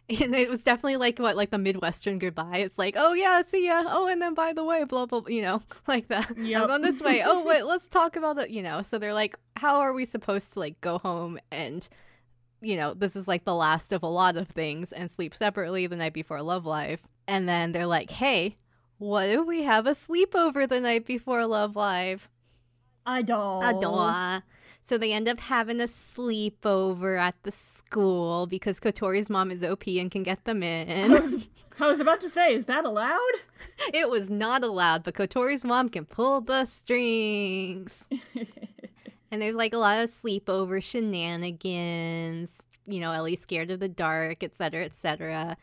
And it was definitely like the Midwestern goodbye. It's like, oh yeah, see ya. Oh, and then by the way, blah blah, you know, like that. Yep. I'm going this way. Oh wait, let's talk about it. You know, so they're like, how are we supposed to like go home and, you know, this is like the last of a lot of things, and sleep separately the night before Love Live. And then they're like, hey, what if we have a sleepover the night before Love Live? iDOL. iDOL. So they end up having a sleepover at the school because Kotori's mom is OP and can get them in. I was about to say, is that allowed? It was not allowed, but Kotori's mom can pull the strings. And there's like a lot of sleepover shenanigans. You know, Ellie's scared of the dark, etc., etc.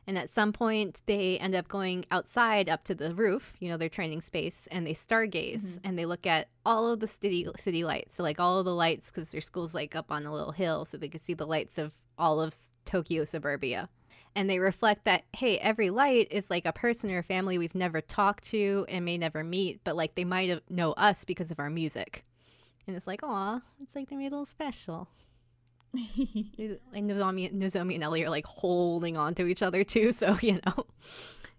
And at some point, they end up going outside up to the roof, you know, their training space, and they stargaze and they look at all of the city lights. So, like, all of the lights, because their school's, like, up on a little hill, so they can see the lights of all of Tokyo suburbia. And they reflect that, hey, every light is, like, a person or a family we've never talked to and may never meet, but, like, they might have know us because of our music. And it's like, aw, it's like they made a little special. Like Nozomi and Ellie are like holding on to each other too, so you know.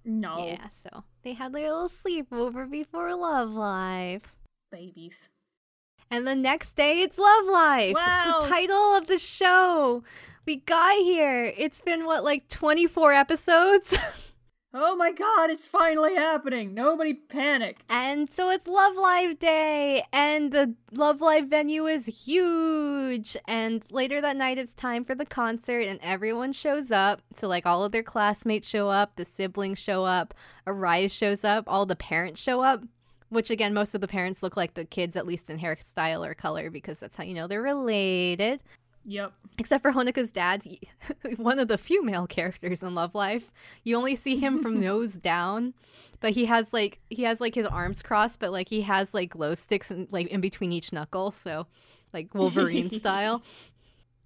No. Yeah, so they had their little sleepover before Love Live. Babies. And the next day it's Love Live. Wow. The title of the show. We got here. It's been what, like 24 episodes? Oh my god, it's finally happening. Nobody panic. And so it's Love Live Day, and the Love Live venue is huge. And later that night, it's time for the concert, and everyone shows up. So, like, all of their classmates show up, the siblings show up, Arise shows up, all the parents show up. Which, again, most of the parents look like the kids, at least in hairstyle or color, because that's how you know they're related. Yep. Except for Honoka's dad, one of the few male characters in Love Life. You only see him from nose down, but he has like his arms crossed, but like he has like glow sticks in between each knuckle, so like Wolverine style.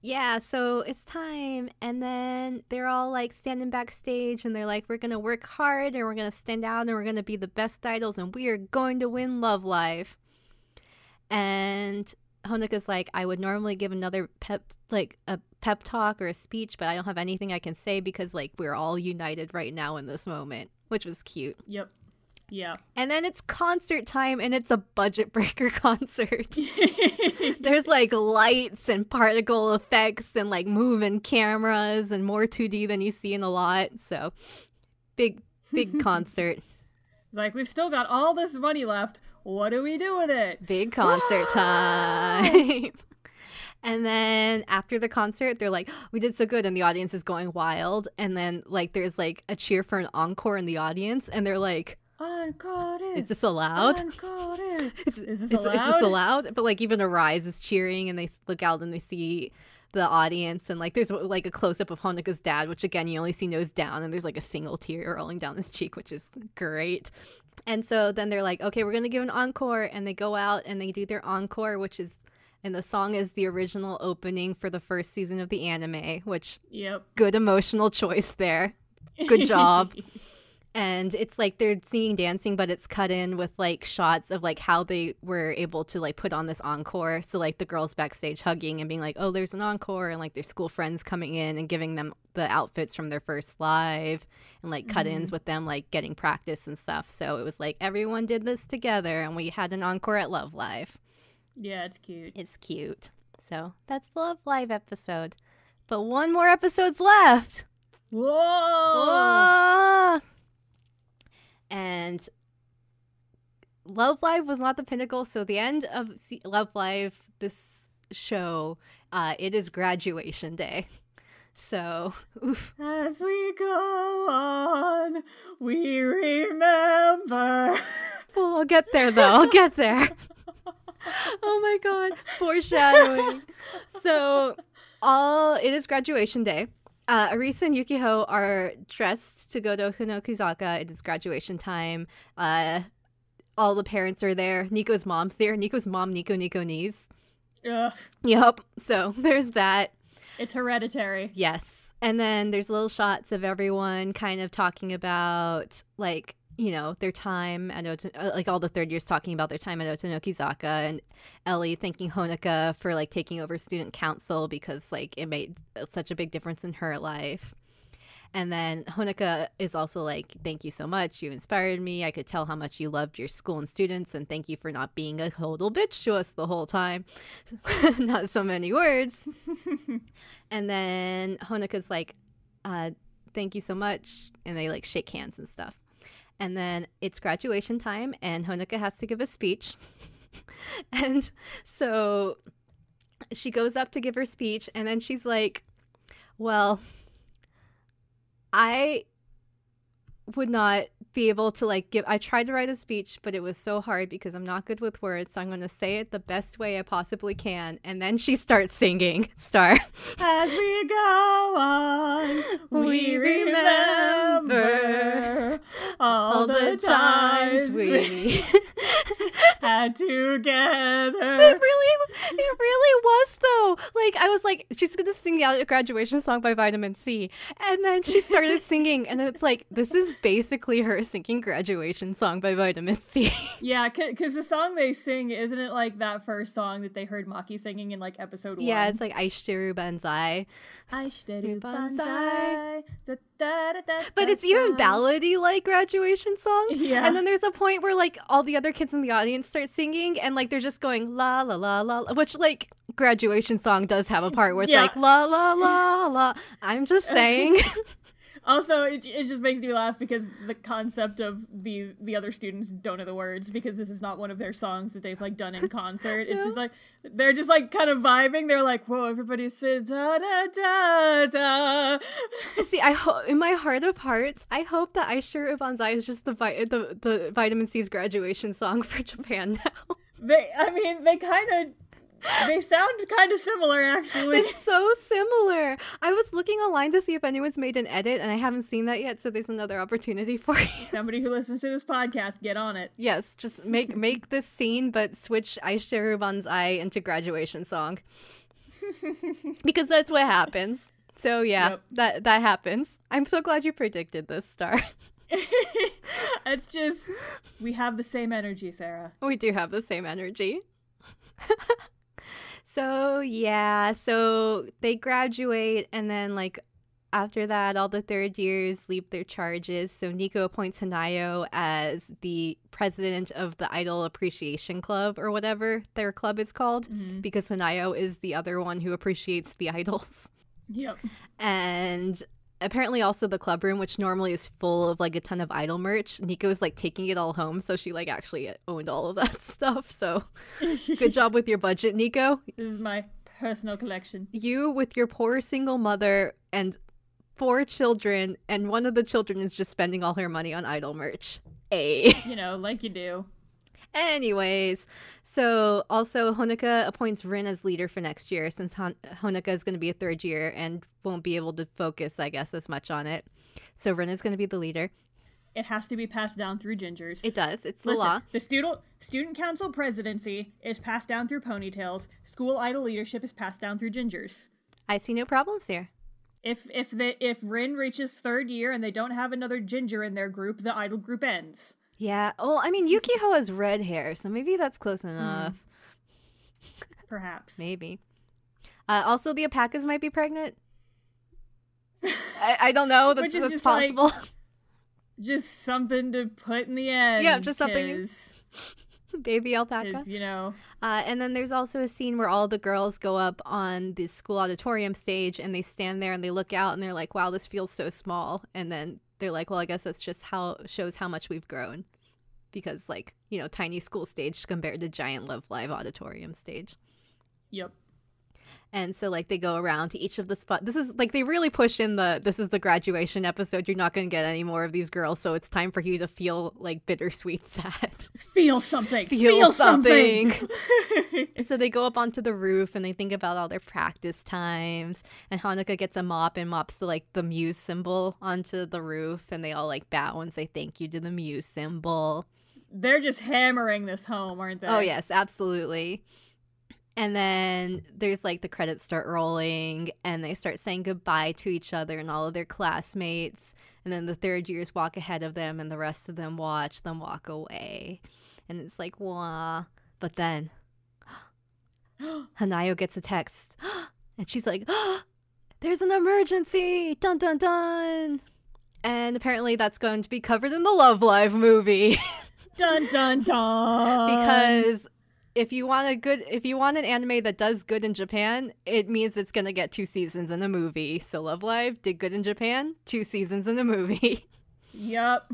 Yeah, so it's time, and then they're all like standing backstage, and they're like, we're gonna work hard, and we're gonna stand out, and we're gonna be the best idols, and we are going to win Love Live. And Honoka's like, I would normally give another a pep talk or a speech, but I don't have anything I can say because like we're all united right now in this moment, which was cute. Yep. Yeah. And then it's concert time, and it's a budget breaker concert. There's like lights and particle effects and like moving cameras and more 2D than you see in a lot. So big concert. Like, we've still got all this money left. What do we do with it? Big concert time. And then after the concert, they're like, we did so good, and the audience is going wild. And then like there's like a cheer for an encore in the audience, and they're like, encore. Is this allowed? Encore. Is this allowed? But like even Arise is cheering, and they look out and they see the audience, and like there's like a close-up of Honoka's dad, which again you only see nose down, and there's like a single tear rolling down his cheek, which is great. And so then they're like, okay, we're gonna give an encore, and they go out and they do their encore, which is, and the song is the original opening for the first season of the anime, which good emotional choice there, good job. And it's like they're singing, dancing, but it's cut in with like shots of like how they were able to like put on this encore. So like the girls backstage hugging and being like, oh, there's an encore, and like their school friends coming in and giving them the outfits from their first live, and like cut-ins with them like getting practice and stuff. So it was like everyone did this together, and we had an encore at Love Live. Yeah, it's cute. It's cute. So that's the Love Live episode. But one more episode's left. Whoa! And Love Live was not the pinnacle, so the end of Love Live, this show, it is graduation day. So, oof. As we go on, we remember. Well, I'll get there, though. I'll get there. Oh my god. Foreshadowing. So, it is graduation day. Arisa and Yukiho are dressed to go to Hunokizaka. It is graduation time. All the parents are there. Nico's mom's there. Nico's mom, Nico knees. Ugh. Yep. So there's that. It's hereditary. Yes. And then there's little shots of everyone kind of talking about, like, you know, their time at like all the third years talking about their time at Otonokizaka, and Ellie thanking Honoka for like taking over student council because like it made such a big difference in her life. And then Honoka is also like, thank you so much, you inspired me, I could tell how much you loved your school and students, and thank you for not being a total bitch to us the whole time. Not so many words. And then Honoka's like, thank you so much, and they like shake hands and stuff. And then it's graduation time, and Honoka has to give a speech. And so she goes up to give her speech, and then she's like, well, I would not be able to like give. I tried to write a speech, but it was so hard because I'm not good with words, so I'm going to say it the best way I possibly can. And then she starts singing, Star. As we go on, we remember all the times we had together. It really was though. Like I was like, she's gonna sing out a graduation song by Vitamin C, and then she started singing, and it's like, this is basically her singing graduation song by Vitamin C. Yeah, because the song they sing, isn't it like that first song that they heard Maki singing in like episode 1? Yeah, it's like Aishiteru Banzai. Aishiteru Banzai. But it's even ballady like graduation song. Yeah. And then there's a point where like all the other kids in the audience start singing, and like they're just going la la la la, which like graduation song does have a part where it's like la la la la. I'm just saying. Also, it just makes me laugh because the concept of the other students don't know the words, because this is not one of their songs that they've like done in concert. It's just like they're just like kind of vibing. They're like, whoa, everybody says da da da da. See, in my heart of hearts, I hope that Aishiteru Banzai is just the Vitamin C's graduation song for Japan now. They sound kind of similar, actually. It's so similar. I was looking online to see if anyone's made an edit, and I haven't seen that yet, so there's another opportunity for you. Somebody who listens to this podcast, get on it. Yes, just make this scene, but switch Aishiteru Banzai into graduation song. Because that's what happens. So yeah, that happens. I'm so glad you predicted this, Star. It's just, we have the same energy, Sarah. We do have the same energy. So yeah, so they graduate, and then like after that, all the third years leave their charges. So Nico appoints Hanayo as the president of the iDOL Appreciation Club, or whatever their club is called, because Hanayo is the other one who appreciates the idols. Yep. And apparently also the club room, which normally is full of like a ton of idol merch, Nico's like taking it all home, so she like actually owned all of that stuff. So good job with your budget, Nico. This is my personal collection. You with your poor single mother and 4 children, and one of the children is just spending all her money on idol merch. You know, like you do. Anyways, so also Honoka appoints Rin as leader for next year, since Honoka is going to be a third year and won't be able to focus, I guess, as much on it. So Rin is going to be the leader. It has to be passed down through gingers. It does. It's the law. The student council presidency is passed down through ponytails. School idol leadership is passed down through gingers. I see no problems here. If Rin reaches third year and they don't have another ginger in their group, the idol group ends. Yeah. Oh, I mean, Yukiho has red hair, so maybe that's close enough. Perhaps. Maybe. Also, the Apakas might be pregnant. I don't know. That's possible. Like, just something to put in the end. Yeah, just something. Baby alpaca. You know. And then there's also a scene where all the girls go up on the school auditorium stage, and they stand there and they look out and they're like, wow, this feels so small. And then they're like, well, I guess that's just shows how much we've grown. Because, like, you know, tiny school stage compared to giant Love Live auditorium stage. Yep. And so, like, they go around to each of the spots. This is, like, they really push in this is the graduation episode. You're not going to get any more of these girls, so it's time for you to feel, like, bittersweet sad. Feel something. Feel something. So they go up onto the roof, and they think about all their practice times. And Hanukkah gets a mop and mops the Muse symbol onto the roof. And they all, like, bow and say thank you to the Muse symbol. They're just hammering this home, aren't they? Oh, yes, absolutely. And then there's, like, the credits start rolling, and they start saying goodbye to each other and all of their classmates. And then the third years walk ahead of them, and the rest of them watch them walk away. And it's like, wah. But then Hanayo gets a text, and she's like, there's an emergency! Dun, dun, dun! And apparently that's going to be covered in the Love Live movie. Dun, dun, dun! Because if you want an anime that does good in Japan, it means it's gonna get 2 seasons in a movie. So Love Live did good in Japan, 2 seasons in a movie. Yep.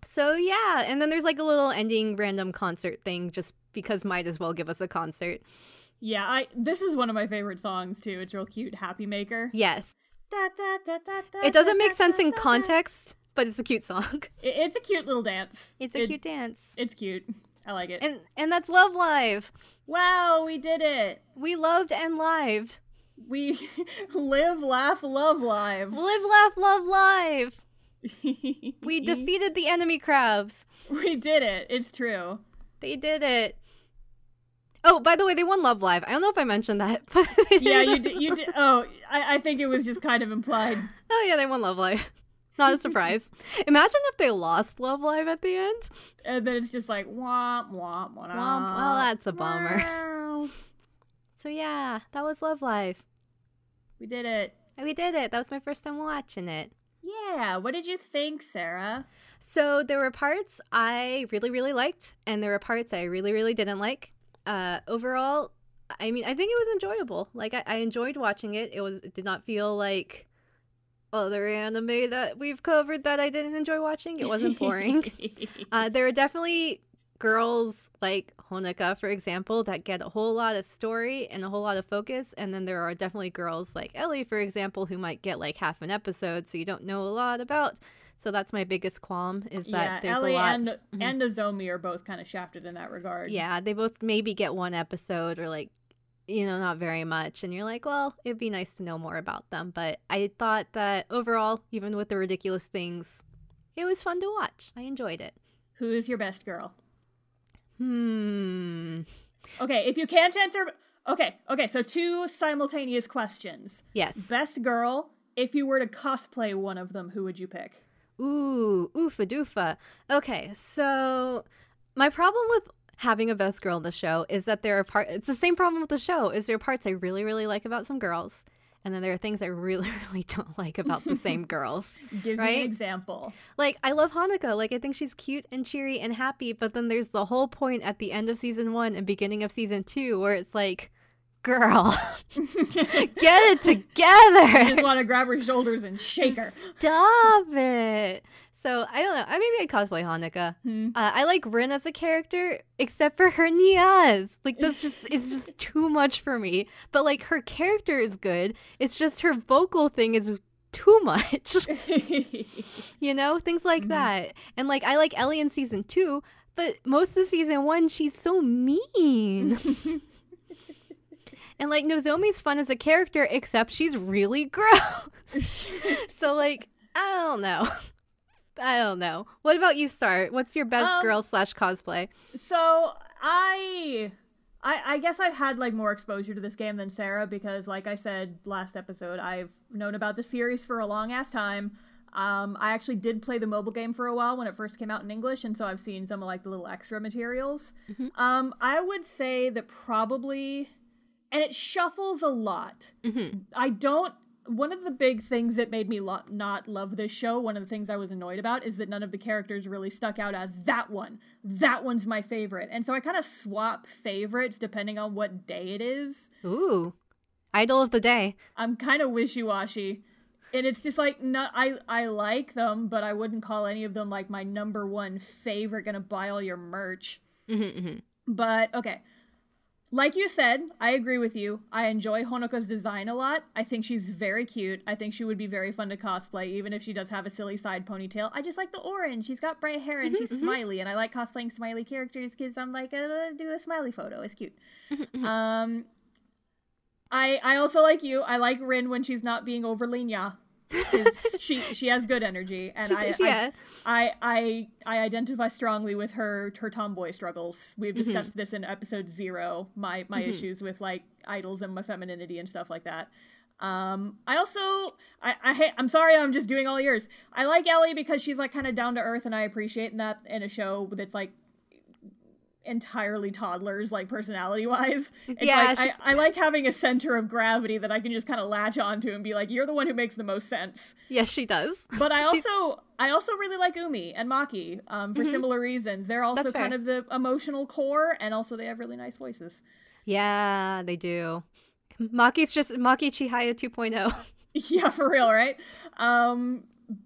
So yeah, and then there's like a little ending random concert thing, just because might as well give us a concert. Yeah, this is one of my favorite songs too. It's real cute. Happy Maker. Yes. Da, da, da, da, da, It doesn't make da, sense da, in da, da. context, but it's a cute song. It's a cute little dance. It's a cute dance. It's cute. I like it. And that's Love Live. Wow, we did it. We loved and lived. We live, laugh, love live. Live, laugh, love live. We defeated the enemy crabs. We did it. It's true. They did it. Oh, by the way, they won Love Live. I don't know if I mentioned that. But yeah, you did. You did. Oh, I think it was just kind of implied. Oh, yeah, they won Love Live. Not a surprise. Imagine if they lost Love Live at the end. And then it's just like, womp, womp, womp. Well, that's a bummer. So, yeah, that was Love Live. We did it. We did it. That was my first time watching it. Yeah. What did you think, Sarah? So, there were parts I really, really liked, and there were parts I really, really didn't like. Overall, I mean, I think it was enjoyable. Like, I enjoyed watching it. It did not feel like other anime that we've covered that I didn't enjoy watching. It wasn't boring. There are definitely girls like Honoka, for example, that get a whole lot of story and a whole lot of focus, and then there are definitely girls like Ellie, for example, who might get like half an episode, so you don't know a lot about. So that's my biggest qualm, is that there's Ellie a lot. and Nozomi are both kind of shafted in that regard. Yeah, they both maybe get one episode or like, not very much. And you're like, well, it'd be nice to know more about them. But I thought that overall, even with the ridiculous things, it was fun to watch. I enjoyed it. Who is your best girl? Okay, if you can't answer... Okay, so 2 simultaneous questions. Yes. Best girl, if you were to cosplay one of them, who would you pick? Ooh, oofa doofa. Okay, so my problem with having a best girl in the show is that there are it's the same problem with the show, is there are parts I really, really like about some girls, and then there are things I really, really don't like about the same girls. Give me an example. Like, I love Hanukkah. Like, I think she's cute and cheery and happy, but then there's the whole point at the end of season 1 and beginning of season 2 where it's like, girl, get it together. You just want to grab her shoulders and shake her. Stop it. So, I don't know. Maybe I'd cosplay Hanukkah. I like Rin as a character, except for her Niaz. Like, it's just too much for me. But, like, her character is good. It's just her vocal thing is too much. Things like that. And, like, I like Ellie in season 2, but most of season 1, she's so mean. And, like, Nozomi's fun as a character, except she's really gross. So, like, I don't know. What about you, Star? What's your best girl / cosplay? So, I guess I've had, like, more exposure to this game than Sarah, because, like I said last episode, I've known about the series for a long-ass time. I actually did play the mobile game for a while when it first came out in English, and so I've seen some of, like, the little extra materials. I would say that probably... And it shuffles a lot. One of the big things that made me not love this show, one of the things I was annoyed about, is that none of the characters really stuck out as that one. That one's my favorite. And so I kind of swap favorites depending on what day it is. Ooh. Idol of the day. I'm kind of wishy-washy. And it's just like, I like them, but I wouldn't call any of them like my number one favorite, gonna buy all your merch. But, okay. Like you said, I agree with you. I enjoy Honoka's design a lot. I think she's very cute. I think she would be very fun to cosplay, even if she does have a silly side ponytail. I just like the orange. She's got bright hair and she's smiley, and I like cosplaying smiley characters because I'm like, do a smiley photo. It's cute. I also like you. I like Rin when she's not being overly nya. She has good energy, and I identify strongly with her tomboy struggles. We've discussed this in episode 0, my issues with like idols and my femininity and stuff like that. I'm sorry, I'm just doing all yours. I like Ellie because she's like kind of down to earth, and I appreciate that in a show that's like entirely toddlers, like personality wise. I like having a center of gravity that I can just kind of latch onto and be like, you're the one who makes the most sense. Yes, she does. But I also really like Umi and Maki for similar reasons. They're also kind of the emotional core, and also they have really nice voices. Yeah, they do. Maki's just Maki Chihaya 2.0. Yeah, for real, right?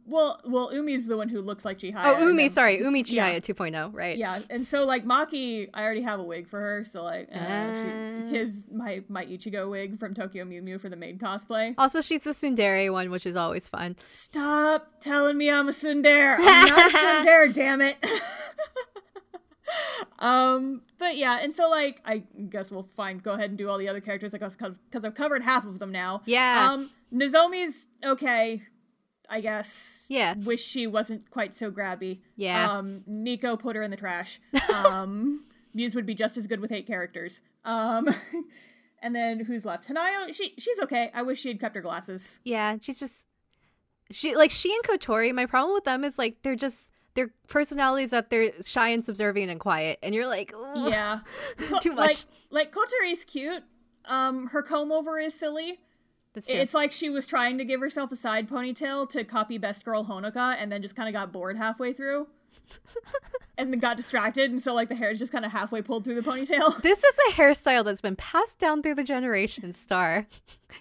well, Umi's the one who looks like Chihaya. Oh, Umi, sorry. Umi Chihaya 2.0, right. Yeah, and so, like, Maki, I already have a wig for her, so, like, because my Ichigo wig from Tokyo Mew Mew for the maid cosplay. Also, she's the tsundere one, which is always fun. Stop telling me I'm a tsundere. I'm not a tsundere, damn it. But yeah, and so, like, I guess we'll go ahead and do all the other characters, because I've covered half of them now. Yeah. Nozomi's okay, I guess. Yeah. Wish she wasn't quite so grabby. Yeah. Nico put her in the trash. Muse would be just as good with 8 characters. And then who's left? Hanayo, she's okay. I wish she had kept her glasses. Yeah, she and Kotori, my problem with them is, like, their personalities that they're shy and subservient and quiet, and you're like, yeah, too much. Like Kotori's cute. Her comb over is silly. That's true. It's like she was trying to give herself a side ponytail to copy Best Girl Honoka, and then just kind of got bored halfway through. And then got distracted, and so, like, the hair is just kind of halfway pulled through the ponytail. This is a hairstyle that's been passed down through the generations, Star.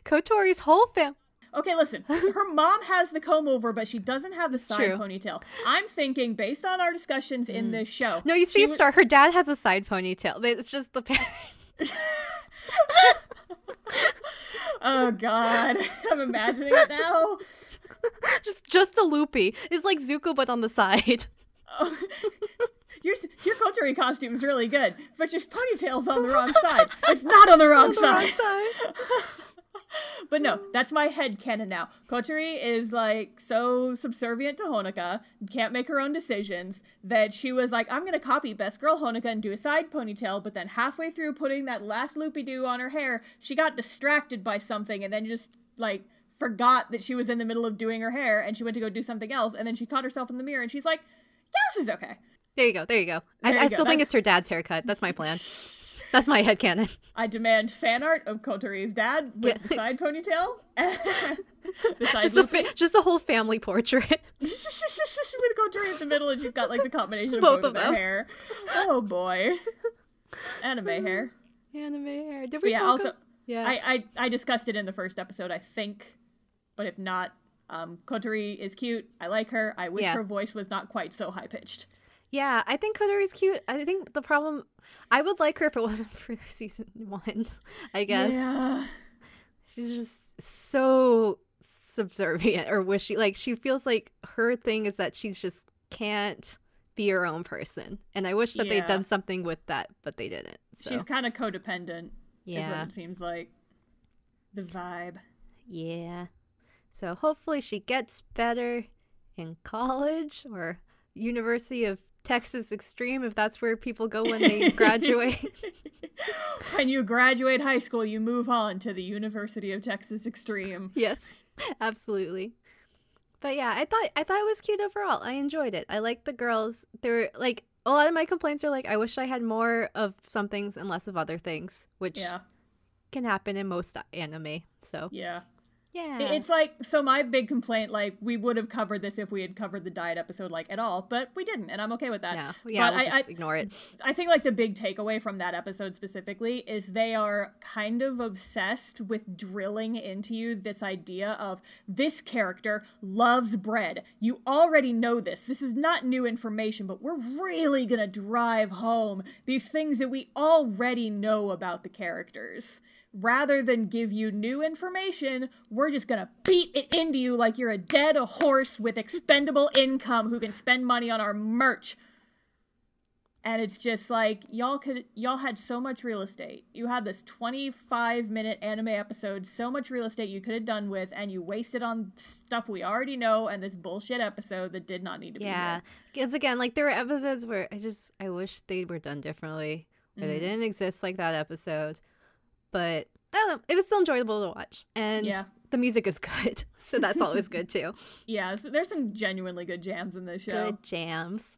Kotori's whole family. Okay, listen. Her mom has the comb over, but she doesn't have the side ponytail. I'm thinking, based on our discussions in this show. No, you see, Star, her dad has a side ponytail. It's just the parents. Oh, God. I'm imagining it now. Just a loopy. It's like Zuko, but on the side. Oh. Your Kotori costume is really good, but your ponytail's on the wrong side. It's not on the wrong side. But no, that's my headcanon now. Kotori is, like, so subservient to Honoka, can't make her own decisions, that she was like, I'm gonna copy Best Girl Honoka and do a side ponytail, but then halfway through putting that last loopy-doo on her hair, she got distracted by something and then just, like, forgot that she was in the middle of doing her hair, and she went to go do something else, and then she caught herself in the mirror, and she's like, yeah, this is okay. There you go. I still think it's her dad's haircut. That's my plan. That's my headcanon. I demand fan art of Kotori's dad with the side ponytail. Just a whole family portrait. With Kotori in the middle, and she's got, like, the combination of both of their hair. Oh, boy. Anime hair. Did we talk also, I discussed it in the first episode, I think. But if not, Kotori is cute. I like her. I wish her voice was not quite so high-pitched. Yeah, I think Kotori's cute. I think the problem... I would like her if it wasn't for season 1, I guess. Yeah. She's just so subservient or wishy. Like, she feels like her thing is that she just can't be her own person. And I wish that they'd done something with that, but they didn't. So. She's kind of codependent, is what it seems like. The vibe. Yeah. So hopefully she gets better in college or University of Texas Extreme, if that's where people go when they graduate. When you graduate high school, you move on to the University of Texas Extreme. Yes, absolutely. But yeah, I thought it was cute overall. I enjoyed it. I liked the girls. They were like, a lot of my complaints are like, I wish I had more of some things and less of other things, which can happen in most anime. So yeah. Yeah. It's like, so my big complaint, like, we would have covered this if we had covered the diet episode, like, at all, but we didn't, and I'm okay with that. Yeah, we'll just ignore it. I think, like, the big takeaway from that episode specifically is they are kind of obsessed with drilling into you this idea of this character loves bread. You already know this. This is not new information, but we're really gonna drive home these things that we already know about the characters. Rather than give you new information, we're just gonna beat it into you like you're a dead horse with expendable income who can spend money on our merch. And it's just like, y'all had so much real estate. You had this 25-minute anime episode, so much real estate you could have done with, and you wasted on stuff we already know and this bullshit episode that did not need to be Yeah, because again, like, there were episodes where I wish they were done differently, or they didn't exist like that episode. But I don't know, it was still enjoyable to watch, and the music is good, so that's always good too. Yeah, so there's some genuinely good jams in this show. Good jams.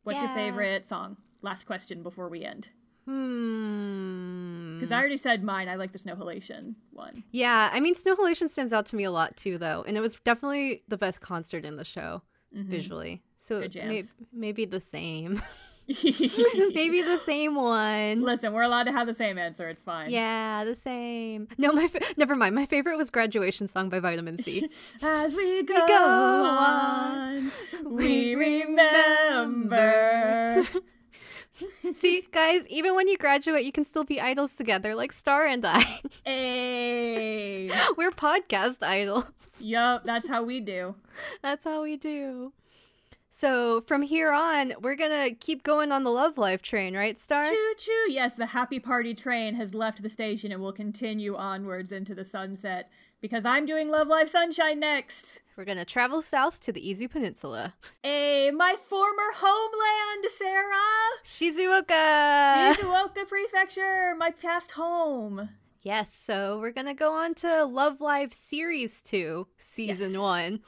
What's your favorite song? Last question before we end. Because I already said mine. I like the Snow Halation one. Yeah, I mean, Snow Halation stands out to me a lot too, though, and it was definitely the best concert in the show visually. So maybe the same. Maybe the same one. Listen, we're allowed to have the same answer. It's fine. Yeah, the same. No, never mind. My favorite was Graduation Song by Vitamin C. As we go on, we remember. See, guys, even when you graduate, you can still be idols together, like Star and I. Hey. We're podcast idols. Yup, that's how we do. That's how we do. So from here on, we're gonna keep going on the Love Life train, right, Star? Choo-choo! Yes, the happy party train has left the station and will continue onwards into the sunset. Because I'm doing Love Life Sunshine next. We're gonna travel south to the Izu Peninsula. Hey, my former homeland, Sarah! Shizuoka Prefecture, my past home. Yes, so we're gonna go on to Love Live Series 2, Season 1.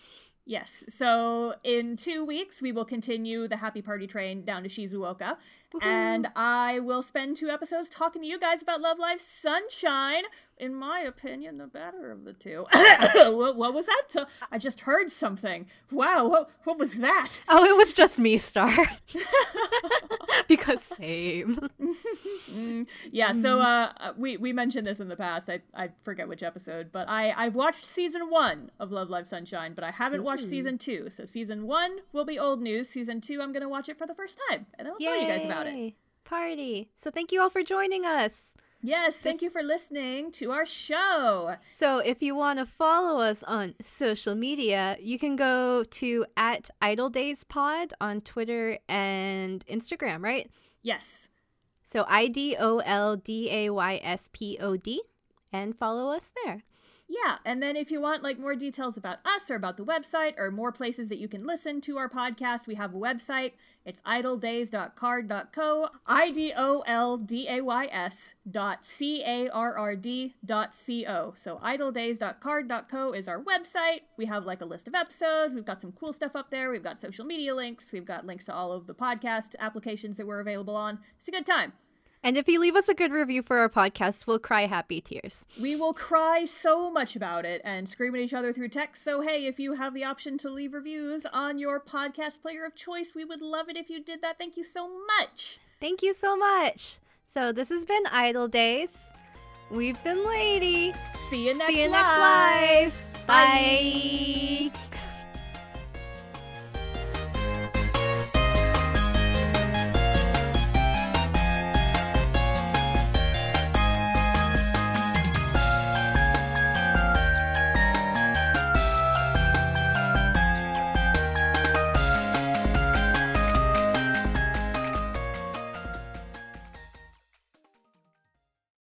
Yes, so in 2 weeks, we will continue the happy party train down to Shizuoka. Woohoo. And I will spend 2 episodes talking to you guys about Love Live Sunshine. In my opinion, the better of the two. What was that? I just heard something. Wow, what was that? Oh, it was just me, Star. Because same. Yeah, so we mentioned this in the past. I forget which episode, but I've watched Season 1 of Love Live Sunshine, but I haven't watched Season 2. So Season 1 will be old news. Season 2, I'm going to watch it for the first time, and then I'll tell you guys about it. Party! So thank you all for joining us. Yes, thank you for listening to our show. So if you want to follow us on social media, you can go to @IDOLDaysPod on Twitter and Instagram, right? Yes. So IDOLDAYSPOD and follow us there. Yeah, and then if you want like more details about us or about the website or more places that you can listen to our podcast, we have a website. It's idoldays.card.co, idoldays.carrd.co. So idoldays.card.co is our website. We have like a list of episodes. We've got some cool stuff up there. We've got social media links. We've got links to all of the podcast applications that we're available on. It's a good time. And if you leave us a good review for our podcast, we'll cry happy tears. We will cry so much about it and scream at each other through text. So, hey, if you have the option to leave reviews on your podcast player of choice, we would love it if you did that. Thank you so much. Thank you so much. So this has been Idol Days. We've been Lady. See you next live. Bye.